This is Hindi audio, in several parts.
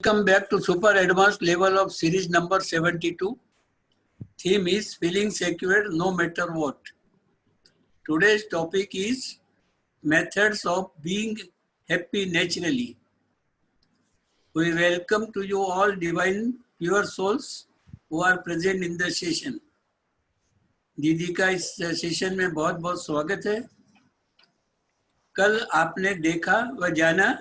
Welcome back to super advanced level of series number 72. Theme is feeling secure no matter what. Today's topic is methods of being happy naturally. We welcome to you all divine pure souls who are present in the session. दीदी का इस सेशन में बहुत बहुत स्वागत है। कल आपने देखा व जाना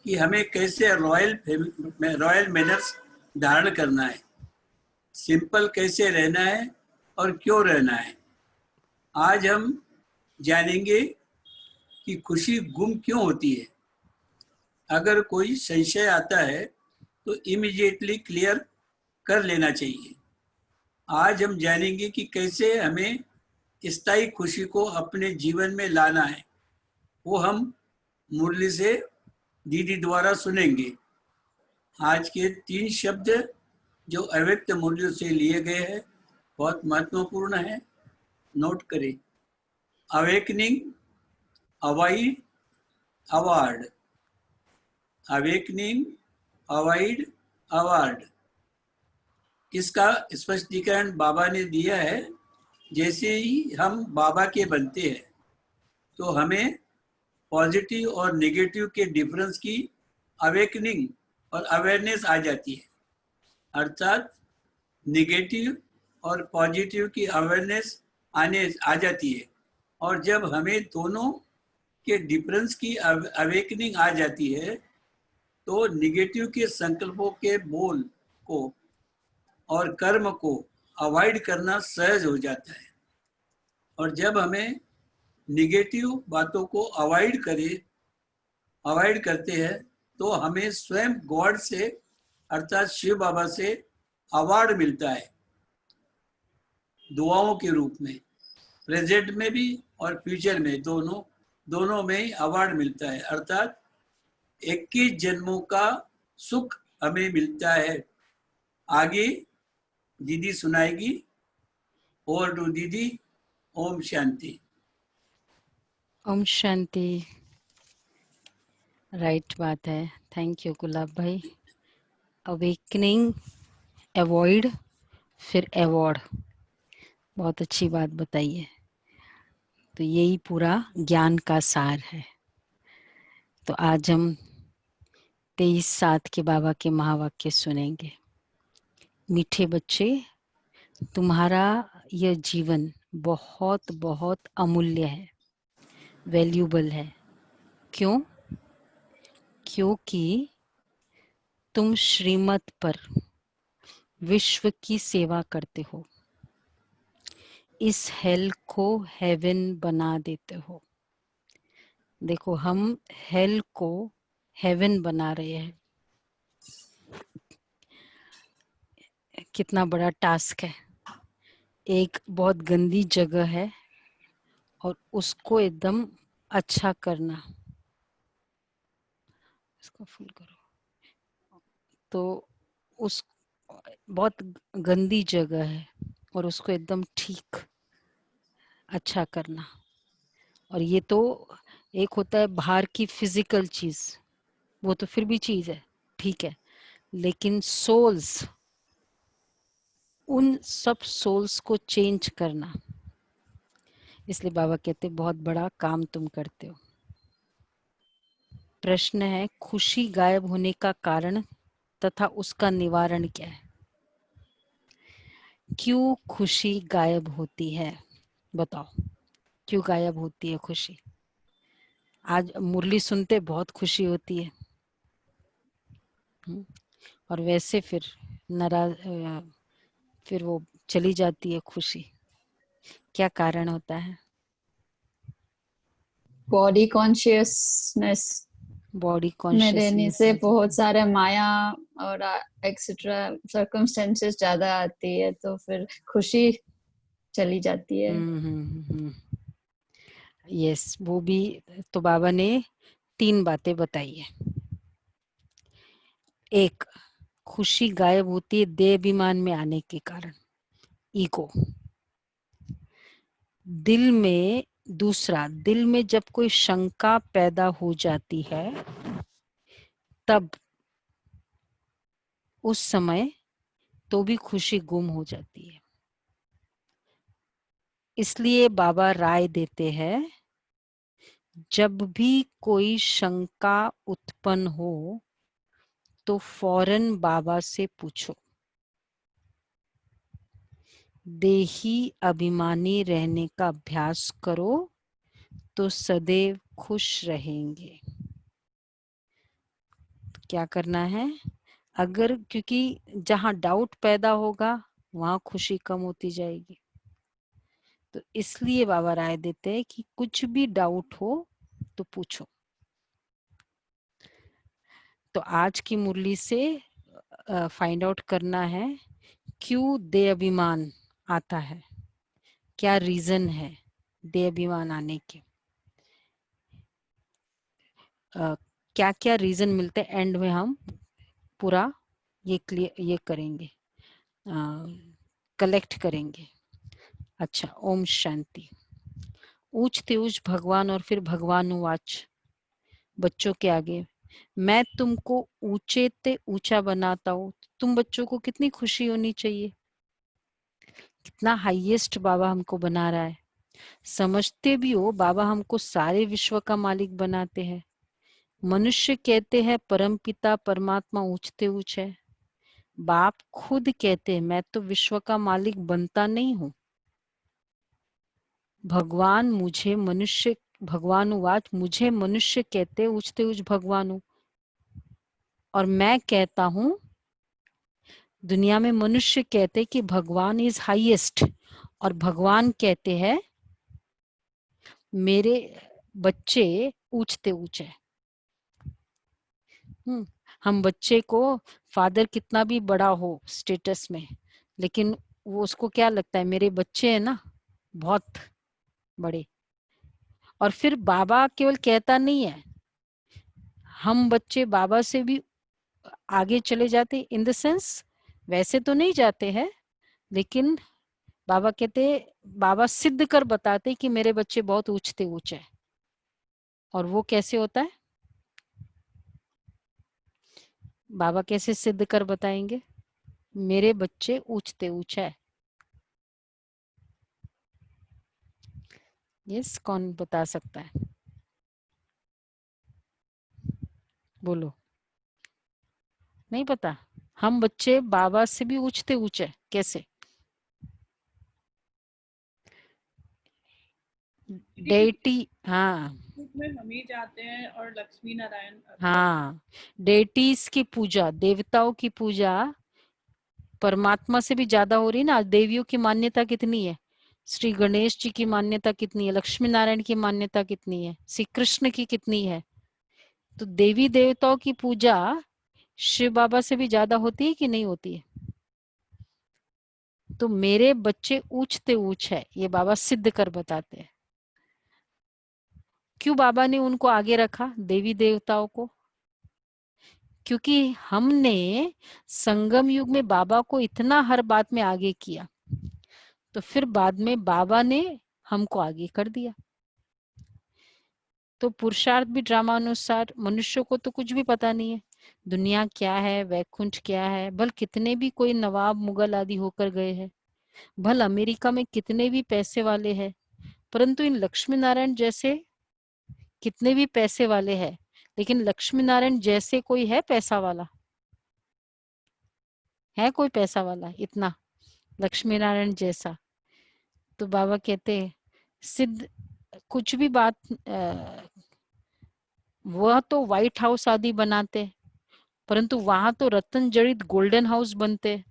कि हमें कैसे रॉयल मैनर्स धारण करना है, सिंपल कैसे रहना है और क्यों रहना है। आज हम जानेंगे कि खुशी गुम क्यों होती है। अगर कोई संशय आता है तो इमीडिएटली क्लियर कर लेना चाहिए। आज हम जानेंगे कि कैसे हमें स्थायी खुशी को अपने जीवन में लाना है। वो हम मुरली से दीदी द्वारा सुनेंगे। आज के 3 शब्द जो अव्यक्त मुरलियों से लिए गए हैं बहुत महत्वपूर्ण है, नोट करें। Awakening, avoid, award. Awakening, avoid, award. इसका स्पष्टीकरण बाबा ने दिया है। जैसे ही हम बाबा के बनते हैं तो हमें पॉजिटिव और नेगेटिव के डिफरेंस की अवेकनिंग और अवेयरनेस आ जाती है, अर्थात नेगेटिव और पॉजिटिव की अवेयरनेस आ जाती है। और जब हमें दोनों के डिफरेंस की अवेकनिंग आ जाती है तो नेगेटिव के संकल्पों के बोल को और कर्म को अवॉइड करना सहज हो जाता है। और जब हमें नेगेटिव बातों को अवॉइड करते हैं तो हमें स्वयं गॉड से अर्थात शिव बाबा से अवार्ड मिलता है, दुआओं के रूप में। प्रेजेंट में भी और फ्यूचर में दोनों में ही अवार्ड मिलता है, अर्थात 21 जन्मों का सुख हमें मिलता है। आगे दीदी सुनाएगी। ओवर टू दीदी। ओम शांति। ओम शांति। राइट बात है। थैंक यू गुलाब भाई। अवेकनिंग, अवॉइड, फिर अवॉर्ड। बहुत अच्छी बात बताई है। तो यही पूरा ज्ञान का सार है। तो आज हम 23/7 के बाबा के महावाक्य सुनेंगे। मीठे बच्चे, तुम्हारा यह जीवन बहुत बहुत अमूल्य है, वैल्यूबल है। क्यों? क्योंकि तुम श्रीमत पर विश्व की सेवा करते हो, इस हेल को हेवन बना देते हो। देखो, हम हेल को हेवन बना रहे हैं। कितना बड़ा टास्क है। एक बहुत गंदी जगह है और उसको एकदम अच्छा करना। इसको फुल करो। तो उस बहुत गंदी जगह है और उसको एकदम ठीक अच्छा करना। और ये तो एक होता है बाहर की फिजिकल चीज, वो तो फिर भी चीज है, ठीक है। लेकिन सोल्स, उन सब सोल्स को चेंज करना, इसलिए बाबा कहते बहुत बड़ा काम तुम करते हो। प्रश्न है, खुशी गायब होने का कारण तथा उसका निवारण क्या है? क्यों खुशी गायब होती है? बताओ, क्यों गायब होती है खुशी? आज मुरली सुनते बहुत खुशी होती है, और वैसे फिर नाराज, फिर वो चली जाती है खुशी। क्या कारण होता है? बॉडी कॉन्शियसनेस बॉडी में रहने से कॉन्शियसनेस। बहुत सारे माया और एक्सेट्रा सर्कमस्टेंसेस ज्यादा आती है, तो फिर खुशी चली जाती है। यस, वो भी तो बाबा ने 3 बातें बताई है। एक, खुशी गायब होती है देहाभिमान में आने के कारण, ईगो। दिल में, दूसरा, दिल में जब कोई शंका पैदा हो जाती है तब उस समय तो भी खुशी गुम हो जाती है। इसलिए बाबा राय देते हैं, जब भी कोई शंका उत्पन्न हो तो फौरन बाबा से पूछो। देही अभिमानी रहने का अभ्यास करो तो सदैव खुश रहेंगे। क्या करना है? अगर, क्योंकि जहां डाउट पैदा होगा वहां खुशी कम होती जाएगी, तो इसलिए बाबा राय देते हैं कि कुछ भी डाउट हो तो पूछो। तो आज की मुरली से फाइंड आउट करना है क्यों देह अभिमान आता है, क्या रीजन है देह अभिमान आने के, क्या क्या रीजन मिलते हैं। एंड में हम पूरा ये करेंगे, कलेक्ट करेंगे। अच्छा, ओम शांति। ऊंचते ऊंच भगवान और फिर भगवान वाच बच्चों के आगे, मैं तुमको ऊंचे ते ऊंचा बनाता हूँ। तुम बच्चों को कितनी खुशी होनी चाहिए, कितना हाईएस्ट बाबा हमको बना रहा है। समझते भी हो बाबा हमको सारे विश्व का मालिक बनाते हैं। मनुष्य कहते हैं परम पिता परमात्मा ऊंचते ऊंच है। बाप खुद कहते हैं मैं तो विश्व का मालिक बनता नहीं हूँ। भगवान वाच मुझे मनुष्य कहते ऊंचते ऊंच भगवान हूँ, और मैं कहता हूँ दुनिया में मनुष्य कहते कि भगवान इज हाईएस्ट, और भगवान कहते हैं मेरे बच्चे ऊंचते ऊंच है। हम बच्चे को फादर कितना भी बड़ा हो स्टेटस में, लेकिन वो उसको क्या लगता है मेरे बच्चे हैं ना बहुत बड़े। और फिर बाबा केवल कहता नहीं है, हम बच्चे बाबा से भी आगे चले जाते, इन द सेंस वैसे तो नहीं जाते हैं, लेकिन बाबा कहते, बाबा सिद्ध कर बताते कि मेरे बच्चे बहुत ऊंचते ऊंच है। और वो कैसे होता है, बाबा कैसे सिद्ध कर बताएंगे मेरे बच्चे ऊंचते ऊंच है। यस, कौन बता सकता है, बोलो। नहीं पता? हम बच्चे बाबा से भी ऊंचते ऊंच है, कैसे? डेटी, हाँ में हम ही जाते हैं और लक्ष्मी नारायण। हाँ, डेटीज की पूजा, देवताओं की पूजा परमात्मा से भी ज्यादा हो रही ना। देवियों की मान्यता कितनी है, श्री गणेश जी की मान्यता कितनी है, लक्ष्मी नारायण की मान्यता कितनी है, श्री कृष्ण की कितनी है। तो देवी देवताओं की पूजा शिव बाबा से भी ज्यादा होती है कि नहीं होती है? तो मेरे बच्चे ऊंचते ऊंच है, ये बाबा सिद्ध कर बताते हैं। क्यों बाबा ने उनको आगे रखा, देवी देवताओं को? क्योंकि हमने संगम युग में बाबा को इतना हर बात में आगे किया, तो फिर बाद में बाबा ने हमको आगे कर दिया। तो पुरुषार्थ भी ड्रामा अनुसार, मनुष्य को तो कुछ भी पता नहीं है दुनिया क्या है, वैकुंठ क्या है। भल कितने भी कोई नवाब मुगल आदि होकर गए हैं, भल अमेरिका में कितने भी पैसे वाले हैं, परंतु इन लक्ष्मी नारायण जैसे कितने भी पैसे वाले हैं, लेकिन लक्ष्मी नारायण जैसे कोई है पैसा वाला? है कोई पैसा वाला इतना लक्ष्मी नारायण जैसा? तो बाबा कहते सिद्ध कुछ भी बात, वह तो व्हाइट हाउस आदि बनाते, परंतु वहां तो रत्न जड़ित गोल्डन हाउस बनते।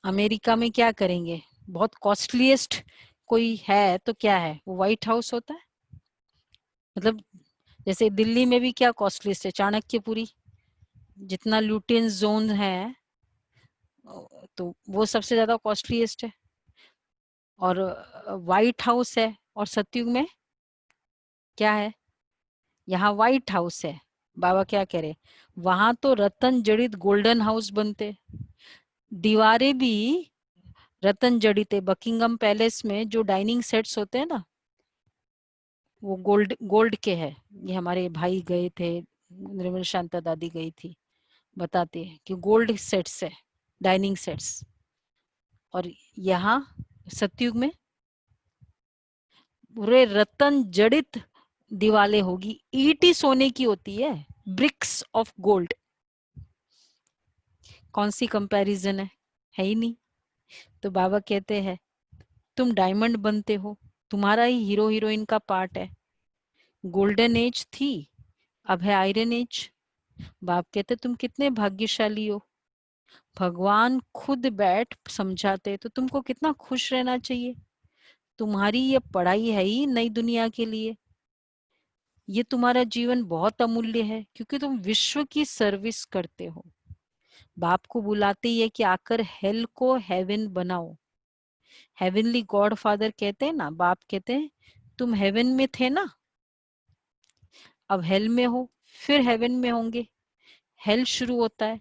अमेरिका में क्या करेंगे, बहुत कॉस्टलीएस्ट कोई है तो क्या है, वो व्हाइट हाउस होता है। मतलब जैसे दिल्ली में भी क्या कॉस्टलीस्ट है, चाणक्यपुरी, जितना लुटियन जोन है तो वो सबसे ज्यादा कॉस्टलीस्ट है। और व्हाइट हाउस है, और सतयुग में क्या है, यहाँ व्हाइट हाउस है। बाबा क्या कह रहे, वहां तो रतन जड़ित गोल्डन हाउस बनते, दीवारें भी रतन जड़ित है। बकिंगम पैलेस में जो डाइनिंग सेट्स होते हैं ना, वो गोल्ड के है। ये हमारे भाई गए थे, निर्मल शांता दादी गई थी, बताते हैं कि गोल्ड सेट्स है, डाइनिंग सेट्स, और यहाँ सतयुग में पूरे रत्न जड़ित दीवालें होगी, ईंट ही सोने की होती है, ब्रिक्स ऑफ गोल्ड। कौन सी कंपैरिजन है ही नहीं। तो बाबा कहते हैं तुम डायमंड बनते हो, तुम्हारा ही हीरो हीरोइन का पार्ट है। गोल्डन एज थी, अब है आयरन एज। बाप कहते तुम कितने भाग्यशाली हो, भगवान खुद बैठ समझाते, तो तुमको कितना खुश रहना चाहिए। तुम्हारी ये पढ़ाई है ही नई दुनिया के लिए, ये तुम्हारा जीवन बहुत अमूल्य है, क्योंकि तुम विश्व की सर्विस करते हो। बाप को बुलाते ही है कि आकर हेल को हेवन बनाओ। हेवनली गॉड फादर कहते हैं ना, बाप कहते हैं तुम हेवन में थे ना, अब हेल में हो, फिर हेवन में होंगे। हेल शुरू होता है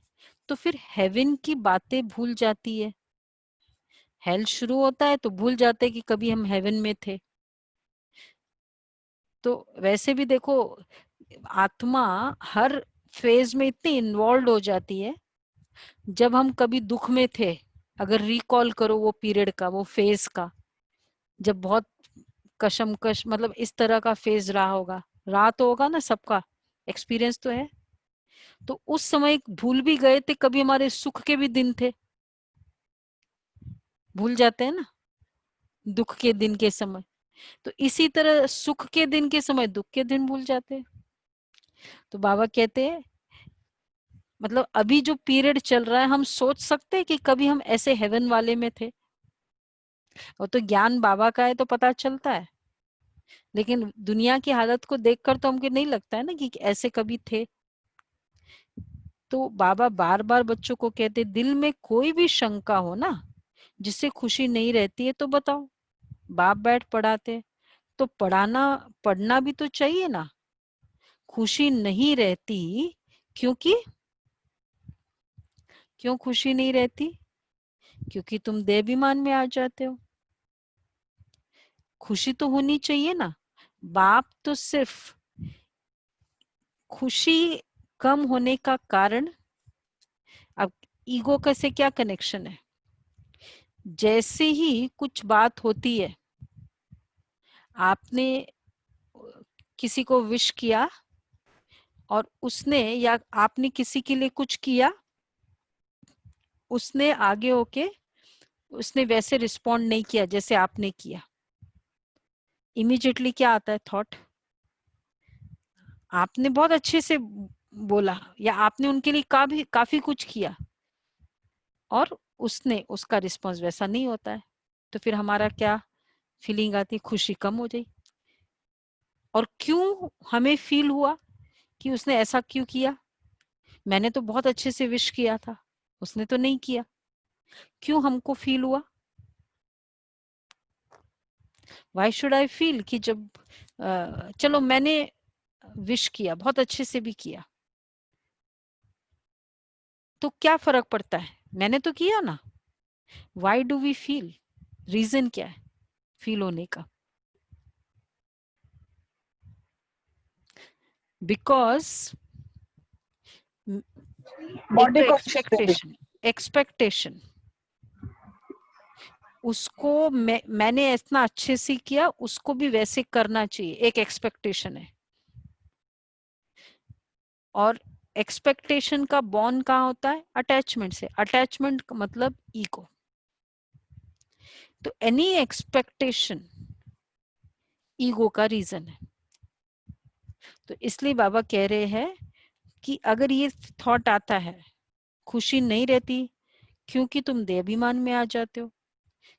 तो फिर हेवन की बातें भूल जाती है। हेल शुरू होता है तो भूल जाते हैं कि कभी हम हेवन में थे। तो वैसे भी देखो, आत्मा हर फेज में इतनी इन्वॉल्व हो जाती है। जब हम कभी दुख में थे, अगर रिकॉल करो वो पीरियड का, वो फेज का, जब बहुत कशमकश, मतलब इस तरह का फेज रहा तो होगा ना, सबका एक्सपीरियंस तो है। तो उस समय भूल भी गए थे कभी हमारे सुख के भी दिन थे, भूल जाते हैं ना दुख के दिन के समय। तो इसी तरह सुख के दिन के समय दुख के दिन भूल जाते हैं। तो बाबा कहते हैं मतलब अभी जो पीरियड चल रहा है, हम सोच सकते हैं कि कभी हम ऐसे हेवन वाले में थे। और तो ज्ञान बाबा का है तो पता चलता है, लेकिन दुनिया की हालत को देखकर तो हमको नहीं लगता है ना कि ऐसे कभी थे। तो बाबा बार बार बच्चों को कहते, दिल में कोई भी शंका हो ना, जिससे खुशी नहीं रहती है, तो बताओ। बाप बैठ पढ़ाते, तो पढ़ना भी तो चाहिए ना। खुशी नहीं रहती, क्योंकि क्यों खुशी नहीं रहती? क्योंकि तुम देहाभिमान में आ जाते हो। खुशी तो होनी चाहिए ना। बाप तो सिर्फ खुशी कम होने का कारण, अब ईगो का से क्या कनेक्शन है? जैसे ही कुछ बात होती है, आपने किसी को विश किया और उसने, या आपने किसी के लिए कुछ किया, उसने आगे होके उसने वैसे रिस्पॉन्ड नहीं किया जैसे आपने किया, इमीडिएटली क्या आता है थॉट? आपने बहुत अच्छे से बोला, या आपने उनके लिए काफी कुछ किया और उसका रिस्पॉन्स वैसा नहीं होता है, तो फिर हमारा क्या फीलिंग आती? खुशी कम हो जाए। और क्यों हमें फील हुआ कि उसने ऐसा क्यों किया? मैंने तो बहुत अच्छे से विश किया था, उसने तो नहीं किया। क्यों हमको फील हुआ? वाई शुड आई फील कि जब चलो मैंने विश किया, बहुत अच्छे से भी किया, तो क्या फर्क पड़ता है? मैंने तो किया ना। Why do we feel? Reason क्या है फील होने का? बिकॉज बॉडी को एक्सपेक्टेशन उसको मैंने इतना अच्छे से किया, उसको भी वैसे करना चाहिए, एक एक्सपेक्टेशन है। और एक्सपेक्टेशन का बॉन्ड कहाँ होता है? अटैचमेंट से। अटैचमेंट का मतलब ईगो। तो एनी एक्सपेक्टेशन ईगो का रीजन है। तो इसलिए बाबा कह रहे हैं कि अगर ये थॉट आता है, खुशी नहीं रहती क्योंकि तुम देहाभिमान में आ जाते हो।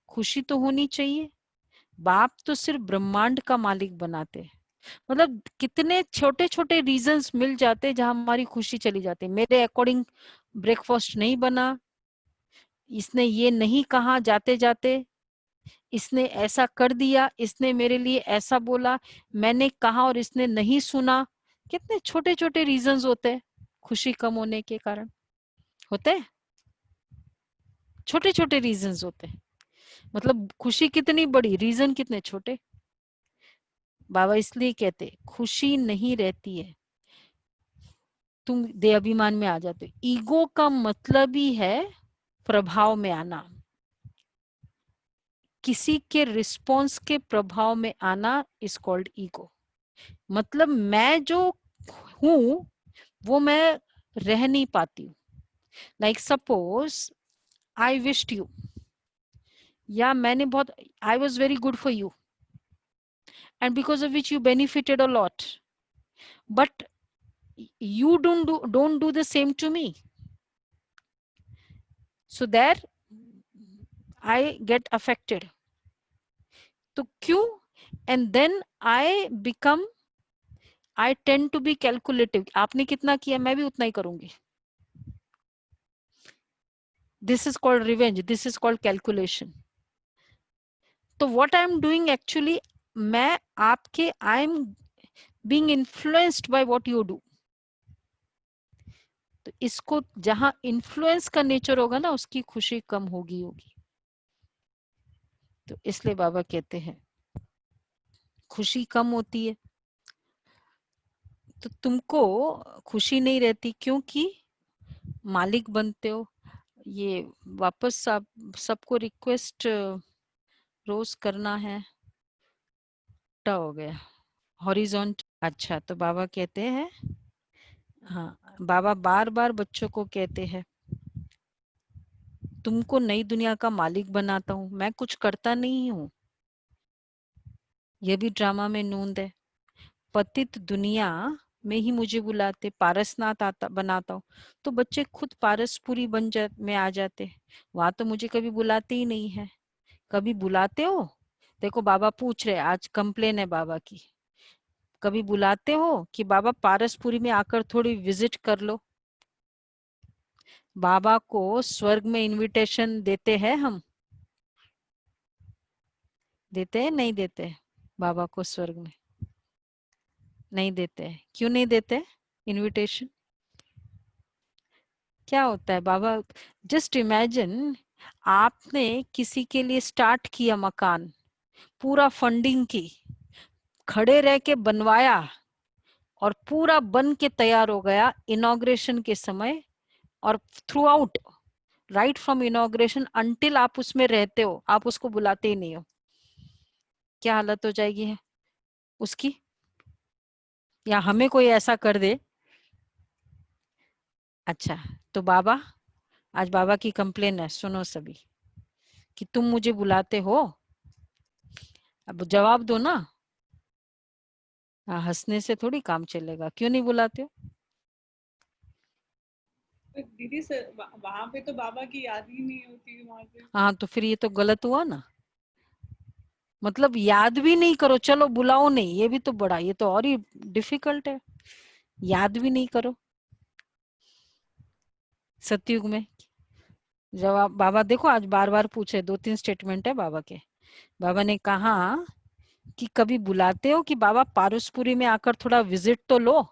खुशी तो होनी चाहिए। बाप तो सिर्फ ब्रह्मांड का मालिक बनाते हैं। मतलब कितने छोटे छोटे रीजंस मिल जाते हैं जहां हमारी खुशी चली जाती है। मेरे अकॉर्डिंग ब्रेकफास्ट नहीं बना, इसने ये नहीं कहा जाते जाते, इसने ऐसा कर दिया, इसने मेरे लिए ऐसा बोला, मैंने कहा और इसने नहीं सुना। कितने छोटे छोटे रीजंस होते हैं खुशी कम होने के कारण, होते हैं छोटे छोटे रीजंस होते हैं। मतलब खुशी कितनी बड़ी, रीजन कितने छोटे। बाबा इसलिए कहते खुशी नहीं रहती है। तुम दे अभिमान में आ जाते हो। ईगो का मतलब ही है प्रभाव में आना, किसी के रिस्पॉन्स के प्रभाव में आना इज कॉल्ड ईगो। मतलब मैं जो हूं वो मैं रह नहीं पाती हूँ। Like suppose I wished you, या मैंने बहुत, I was very good for you and because of which you benefited a lot, but you don't do the same to me, so there I get affected. तो क्यों? and then I become, I tend to be calculative. आपने कितना किया मैं भी उतना ही करूंगी. This is called revenge, this is called calculation. तो what I am doing actually, मैं आपके, I am being influenced by what you do. तो इसको जहां इन्फ्लुएंस का नेचर होगा ना, उसकी खुशी कम होगी। तो इसलिए बाबा कहते हैं खुशी कम होती है। तो तुमको खुशी नहीं रहती क्योंकि मालिक बनते हो। ये वापस आप सबको रिक्वेस्ट रोज करना है। टा हो गया हॉरिजॉन्ट। अच्छा, तो बाबा कहते हैं, हाँ बाबा बार बार बच्चों को कहते हैं तुमको नई दुनिया का मालिक बनाता हूँ, मैं कुछ करता नहीं हूँ। यह भी ड्रामा में नूंद है। पतित दुनिया में ही मुझे बुलाते, पारसनाथ आता बनाता हूँ, तो बच्चे खुद पारसपुरी में आ जाते। वहां तो मुझे कभी बुलाते ही नहीं है। कभी बुलाते हो? देखो बाबा पूछ रहे, आज कंप्लेन है बाबा की। कभी बुलाते हो कि बाबा पारसपुरी में आकर थोड़ी विजिट कर लो? बाबा को स्वर्ग में इनविटेशन देते हैं हम? देते हैं नहीं देते? बाबा को स्वर्ग में नहीं देते। क्यों नहीं देते इनविटेशन? क्या होता है बाबा, जस्ट इमेजिन आपने किसी के लिए स्टार्ट किया मकान, पूरा फंडिंग की, खड़े रह के बनवाया और पूरा बन के तैयार हो गया इनॉग्रेशन के समय, और through out right from inauguration until आप उसमें रहते हो, आप उसको बुलाते ही नहीं हो। क्या हालत हो जाएगी है उसकी? या हमें कोई ऐसा कर दे। अच्छा, तो बाबा, आज बाबा की कंप्लेन है, सुनो सभी, कि तुम मुझे बुलाते हो, अब जवाब दो ना। हंसने से थोड़ी काम चलेगा। क्यों नहीं बुलाते हो? दीदी सर वहां पे तो बाबा की याद ही नहीं होती वहां पे। हाँ, तो फिर ये तो गलत हुआ ना। मतलब याद भी नहीं करो, चलो बुलाओ नहीं, ये भी तो बड़ा, ये तो और ही डिफिकल्ट है। याद भी नहीं करो। सतयुग में जवाब बाबा देखो, आज बार बार पूछे, 2-3 स्टेटमेंट है बाबा के। बाबा ने कहा कि कभी बुलाते हो कि बाबा पारसपुरी में आकर थोड़ा विजिट तो लो?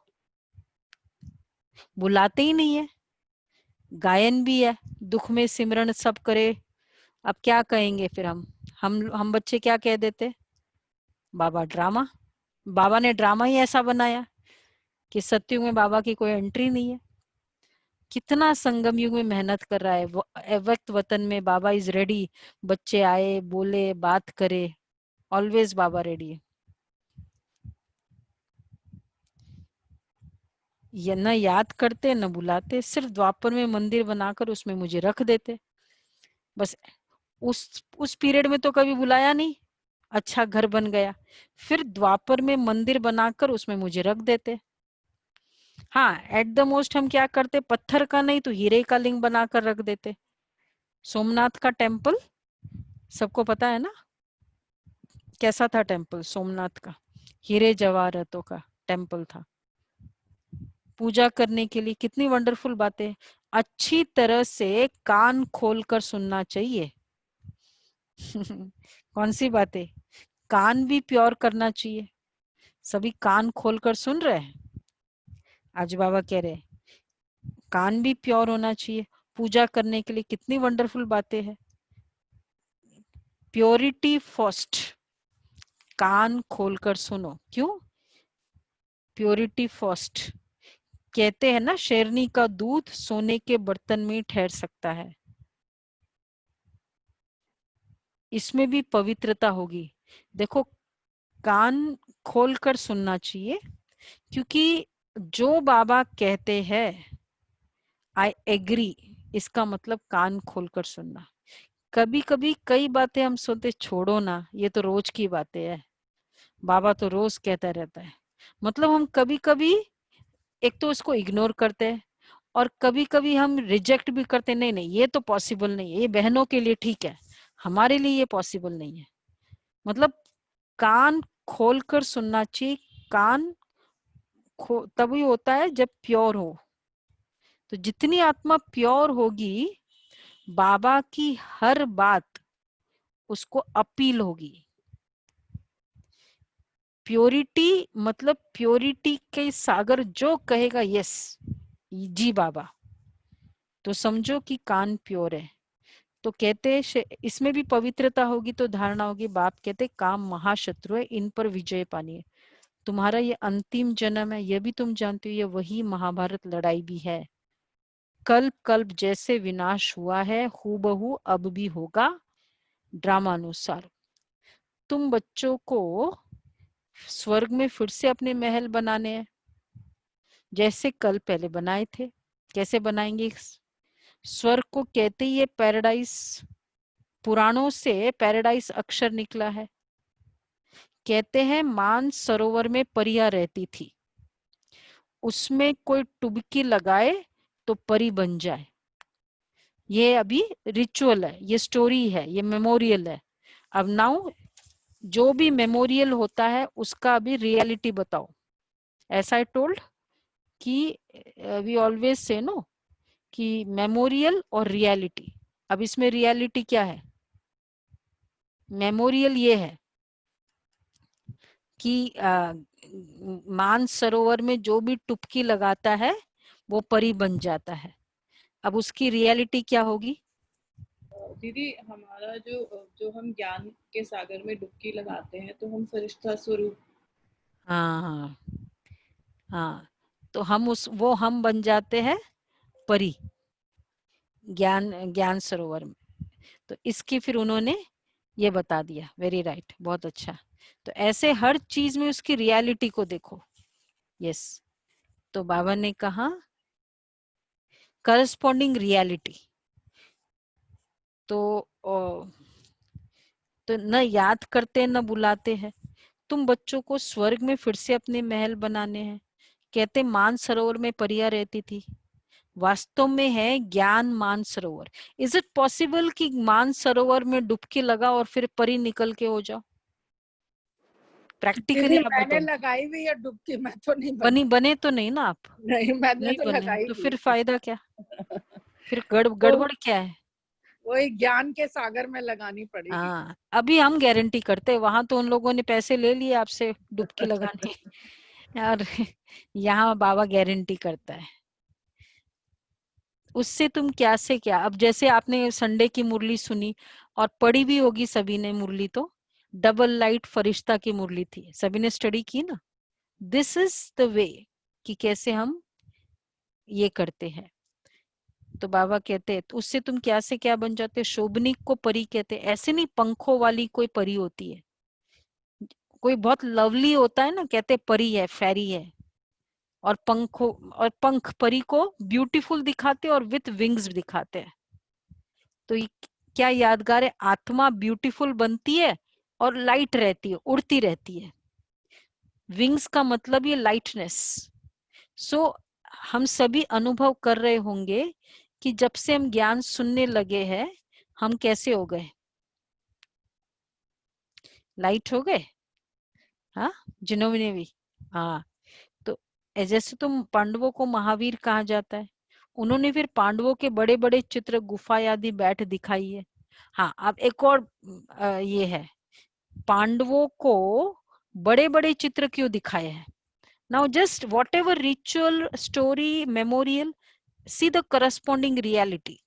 बुलाते ही नहीं है। गायन भी है, दुख में सिमरन सब करे। अब क्या कहेंगे फिर हम बच्चे क्या कह देते? बाबा ड्रामा। बाबा ने ड्रामा ही ऐसा बनाया कि सतयुग में बाबा की कोई एंट्री नहीं है। कितना संगम युग में मेहनत कर रहा है, वक्त वतन में बाबा इज रेडी। बच्चे आए, बोले, बात करे, ऑलवेज बाबा रेडी है। ये न याद करते न बुलाते, सिर्फ द्वापर में मंदिर बनाकर उसमें मुझे रख देते बस। उस पीरियड में तो कभी बुलाया नहीं, अच्छा घर बन गया, फिर द्वापर में मंदिर बनाकर उसमें मुझे रख देते। हाँ, एट द मोस्ट हम क्या करते, पत्थर का नहीं तो हीरे का लिंग बनाकर रख देते। सोमनाथ का टेम्पल सबको पता है ना, कैसा था टेम्पल सोमनाथ का? हीरे जवाहरातों का टेम्पल था। पूजा करने के लिए कितनी वंडरफुल बातें। अच्छी तरह से कान खोलकर सुनना चाहिए। कौन सी बातें? कान भी प्योर करना चाहिए। सभी कान खोलकर सुन रहे हैं? आज बाबा कह रहे कान भी प्योर होना चाहिए। पूजा करने के लिए कितनी वंडरफुल बातें हैं। प्योरिटी फर्स्ट, कान खोलकर सुनो। क्यों? Purity first. कहते हैं ना, शेरनी का दूध सोने के बर्तन में ठहर सकता है, इसमें भी पवित्रता होगी। देखो, कान खोलकर सुनना चाहिए, क्योंकि जो बाबा कहते हैं आई एग्री, इसका मतलब कान खोलकर सुनना। कभी कभी कई बातें हम सोचते छोड़ो ना, ये तो रोज की बातें है, बाबा तो रोज कहता रहता है, मतलब हम कभी कभी एक तो उसको इग्नोर करते हैं, और कभी कभी हम रिजेक्ट भी करते हैं, नहीं नहीं ये तो पॉसिबल नहीं है, ये बहनों के लिए ठीक है, हमारे लिए ये पॉसिबल नहीं है। मतलब कान खोलकर सुनना चाहिए। कान तभी होता है जब प्योर हो। तो जितनी आत्मा प्योर होगी, बाबा की हर बात उसको अपील होगी। प्योरिटी मतलब प्योरिटी के सागर जो कहेगा यस जी बाबा, तो समझो कि कान प्योर है। तो कहते इसमें भी पवित्रता होगी, तो धारणा होगी। बाप कहते काम महाशत्रु है, इन पर विजय पानी है। तुम्हारा ये अंतिम जन्म है, ये भी तुम जानते हो, ये वही महाभारत लड़ाई भी है। कल्प कल्प जैसे विनाश हुआ है, हूबहू अब भी होगा ड्रामानुसार। तुम बच्चों को स्वर्ग में फिर से अपने महल बनाने हैं, जैसे कल पहले बनाए थे। कैसे बनाएंगे? स्वर्ग को कहते ही ये पैराडाइज, पुराणों से पैराडाइज अक्षर निकला है। कहते हैं मान सरोवर में परियां रहती थी, उसमें कोई टुबकी लगाए तो परी बन जाए। ये अभी रिचुअल है, ये स्टोरी है, ये मेमोरियल है। अब नाउ जो भी मेमोरियल होता है उसका अभी रियलिटी बताओ। ऐसा आई टोल्ड कि वी ऑलवेज से नो कि मेमोरियल और रियलिटी। अब इसमें रियलिटी क्या है? मेमोरियल ये है कि मान सरोवर में जो भी टुपकी लगाता है वो परी बन जाता है। अब उसकी रियलिटी क्या होगी? दीदी, हमारा जो जो हम ज्ञान के सागर में डुबकी लगाते हैं तो हम फरिश्ता स्वरूप। हाँ हाँ हाँ, तो हम हम बन जाते हैं परी ज्ञान ज्ञान सरोवर में। तो इसकी फिर उन्होंने ये बता दिया। वेरी राइट, बहुत अच्छा। तो ऐसे हर चीज में उसकी रियलिटी को देखो। यस, तो बाबा ने कहा करस्पॉन्डिंग रियलिटी। तो न याद करते न बुलाते हैं। तुम बच्चों को स्वर्ग में फिर से अपने महल बनाने हैं। कहते मान सरोवर में परियां रहती थी, वास्तव में है ज्ञान मान सरोवर। इज इट पॉसिबल कि मान सरोवर में डुबकी लगा और फिर परी निकल के हो जाओ? प्रैक्टिकली आप मैंने बताओ। लगाई हुई है डुबकी, मैं तो नहीं बने तो नहीं ना आप? नहीं, मैंने नहीं तो बने लगाई तो हुई फिर है। फायदा क्या? फिर तो गड़बड़ क्या है? वही ज्ञान के सागर में लगानी पड़ेगी। हाँ, अभी हम गारंटी करते, वहां तो उन लोगों ने पैसे ले लिए आपसे डुबकी लगाने और यहाँ बाबा गारंटी करता है। उससे तुम क्या से क्या। अब जैसे आपने संडे की मुरली सुनी और पढ़ी भी होगी सभी ने मुरली, तो डबल लाइट फरिश्ता की मुरली थी, सभी ने स्टडी की ना। दिस इज द वे कि कैसे हम ये करते हैं। तो बाबा कहते हैं तो उससे तुम क्या से क्या बन जाते हो। शोभनिक को परी कहते हैं। ऐसे नहीं पंखों वाली कोई परी होती है, कोई बहुत लवली होता है ना, कहते परी है, फेरी है। और पंख परी को ब्यूटीफुल दिखाते और विथ विंग्स दिखाते हैं। तो क्या यादगार है, आत्मा ब्यूटीफुल बनती है और लाइट रहती है, उड़ती रहती है। विंग्स का मतलब ये लाइटनेस। सो हम सभी अनुभव कर रहे होंगे कि जब से हम ज्ञान सुनने लगे हैं, हम कैसे हो गए? लाइट हो गए। हाँ, जिन्होंने भी। हाँ, तो जैसे तुम पांडवों को महावीर कहा जाता है, उन्होंने फिर पांडवों के बड़े बड़े चित्र गुफा आदि बैठ दिखाई है। हाँ, अब एक और ये है, पांडवों को बड़े बड़े चित्र क्यों दिखाए हैं? Now just what ever ritual story memorial, see the corresponding reality.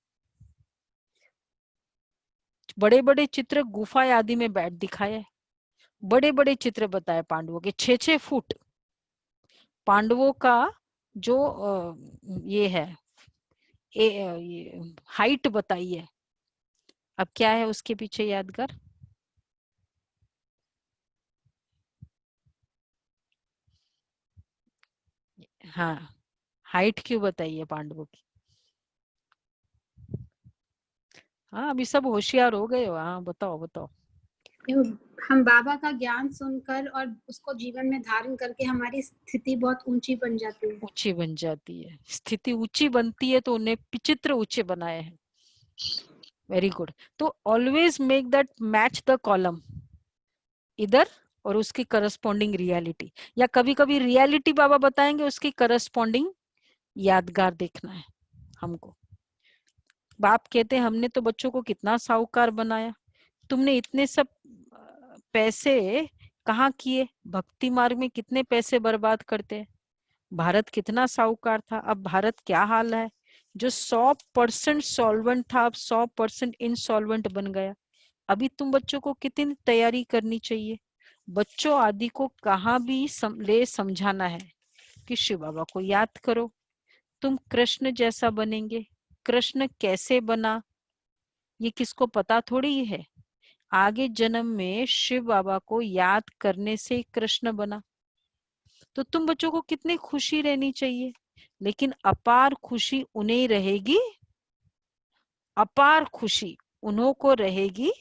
बड़े बड़े चित्र गुफा आदि में बैठ दिखाए, बड़े बड़े चित्र बताए पांडवों के 6-6 फुट। पांडवों का जो ये है ये हाइट बताइए, अब क्या है उसके पीछे यादगार? हाँ, हाइट क्यों बताइए पांडवों की? हाँ, अभी सब होशियार हो गए हो। हाँ, बताओ बताओ। हम बाबा का ज्ञान सुनकर और उसको जीवन में धारण करके हमारी स्थिति बहुत ऊंची बन जाती है। ऊंची बन जाती है, स्थिति ऊंची बनती है तो उन्हें विचित्र ऊंचे बनाए हैं। Very good. तो always make that match the column इधर और उसकी करस्पॉन्डिंग रियलिटी, या कभी कभी रियलिटी बाबा बताएंगे, उसकी करस्पॉन्डिंग यादगार देखना है हमको। बाप कहते हैं हमने तो बच्चों को कितना साहूकार बनाया, तुमने इतने सब पैसे कहाँ किए, भक्ति मार्ग में कितने पैसे बर्बाद करते हैं। भारत कितना साहूकार था, अब भारत क्या हाल है। जो 100% सॉल्वेंट था अब 100% इनसॉल्वेंट बन गया। अभी तुम बच्चों को कितनी तैयारी करनी चाहिए। बच्चों आदि को कहाँ भी समझाना है कि शिव बाबा को याद करो, तुम कृष्ण जैसा बनेंगे। कृष्ण कैसे बना ये किसको पता थोड़ी है। आगे जन्म में शिव बाबा को याद करने से कृष्ण बना। तो तुम बच्चों को कितनी खुशी रहनी चाहिए, लेकिन अपार खुशी उन्हें रहेगी, अपार खुशी उन्हों को रहेगी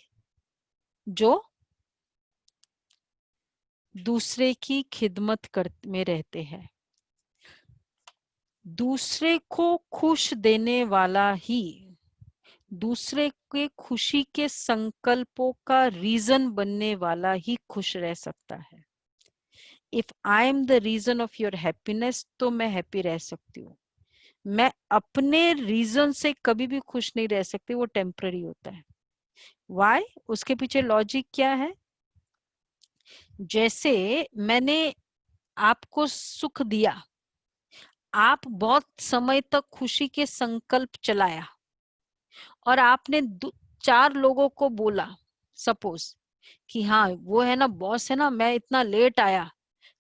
जो दूसरे की खिदमत में रहते हैं। दूसरे को खुश देने वाला ही दूसरे के खुशी के संकल्पों का रीजन बनने वाला ही खुश रह सकता है। If I am the reason of your happiness तो मैं हैप्पी रह सकती हूँ। मैं अपने रीजन से कभी भी खुश नहीं रह सकती, वो टेम्पररी होता है। वाई? उसके पीछे लॉजिक क्या है? जैसे मैंने आपको सुख दिया, आप बहुत समय तक खुशी के संकल्प चलाया और आपने 4 लोगों को बोला सपोज कि हाँ वो है ना बॉस है ना, मैं इतना लेट आया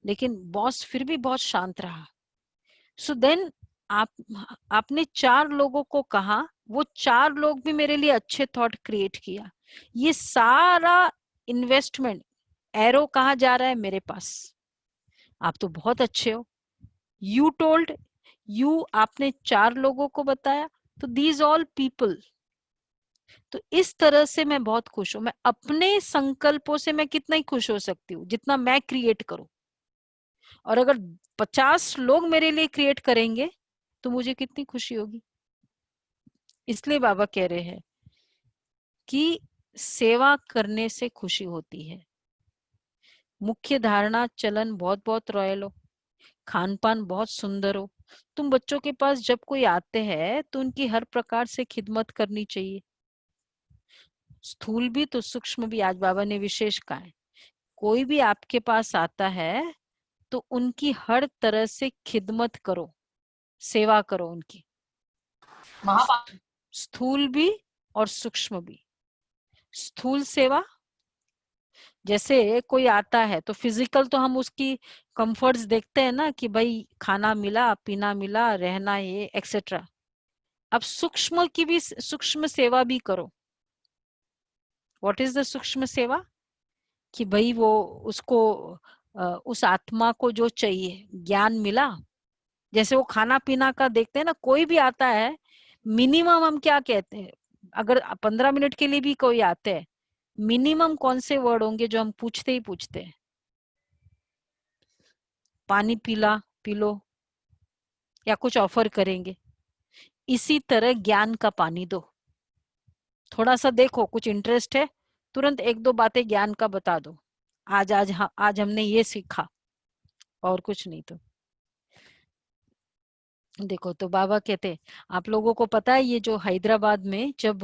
लेकिन बॉस फिर भी बहुत शांत रहा। सो देन आपने 4 लोगों को कहा, वो 4 लोग भी मेरे लिए अच्छे थॉट क्रिएट किया। ये सारा इन्वेस्टमेंट एरो कहाँ जा रहा है? मेरे पास। आप तो बहुत अच्छे हो, यू टोल्ड, यू आपने 4 लोगों को बताया, तो दीज ऑल पीपल। तो इस तरह से मैं बहुत खुश हूं। मैं अपने संकल्पों से मैं कितना ही खुश हो सकती हूँ जितना मैं क्रिएट करूं, और अगर 50 लोग मेरे लिए क्रिएट करेंगे तो मुझे कितनी खुशी होगी। इसलिए बाबा कह रहे हैं कि सेवा करने से खुशी होती है। मुख्य धारणा चलन बहुत बहुत रॉयल हो, खान पान बहुत सुंदर हो। तुम बच्चों के पास जब कोई आते हैं तो उनकी हर प्रकार से खिदमत करनी चाहिए, स्थूल भी तो सूक्ष्म भी। आज बाबा ने विशेष कहा है, कोई भी आपके पास आता है तो उनकी हर तरह से खिदमत करो, सेवा करो उनकी, स्थूल भी और सूक्ष्म भी। स्थूल सेवा, जैसे कोई आता है तो फिजिकल तो हम उसकी कंफर्ट्स देखते हैं ना कि भाई खाना मिला, पीना मिला, रहना ये एक्सेट्रा। अब सूक्ष्म की भी सूक्ष्म सेवा भी करो। व्हाट इज द सूक्ष्म सेवा? कि भाई वो उसको उस आत्मा को जो चाहिए ज्ञान मिला। जैसे वो खाना पीना का देखते हैं ना, कोई भी आता है मिनिमम हम क्या कहते हैं, अगर 15 मिनट के लिए भी कोई आते हैं मिनिमम कौन से वर्ड होंगे जो हम पूछते ही पूछते हैं? पानी पी लो, या कुछ ऑफर करेंगे। इसी तरह ज्ञान का पानी दो। थोड़ा सा देखो कुछ इंटरेस्ट है, तुरंत 1-2 बातें ज्ञान का बता दो। आज हमने ये सीखा, और कुछ नहीं। तो देखो, तो बाबा कहते आप लोगों को पता है ये जो हैदराबाद में जब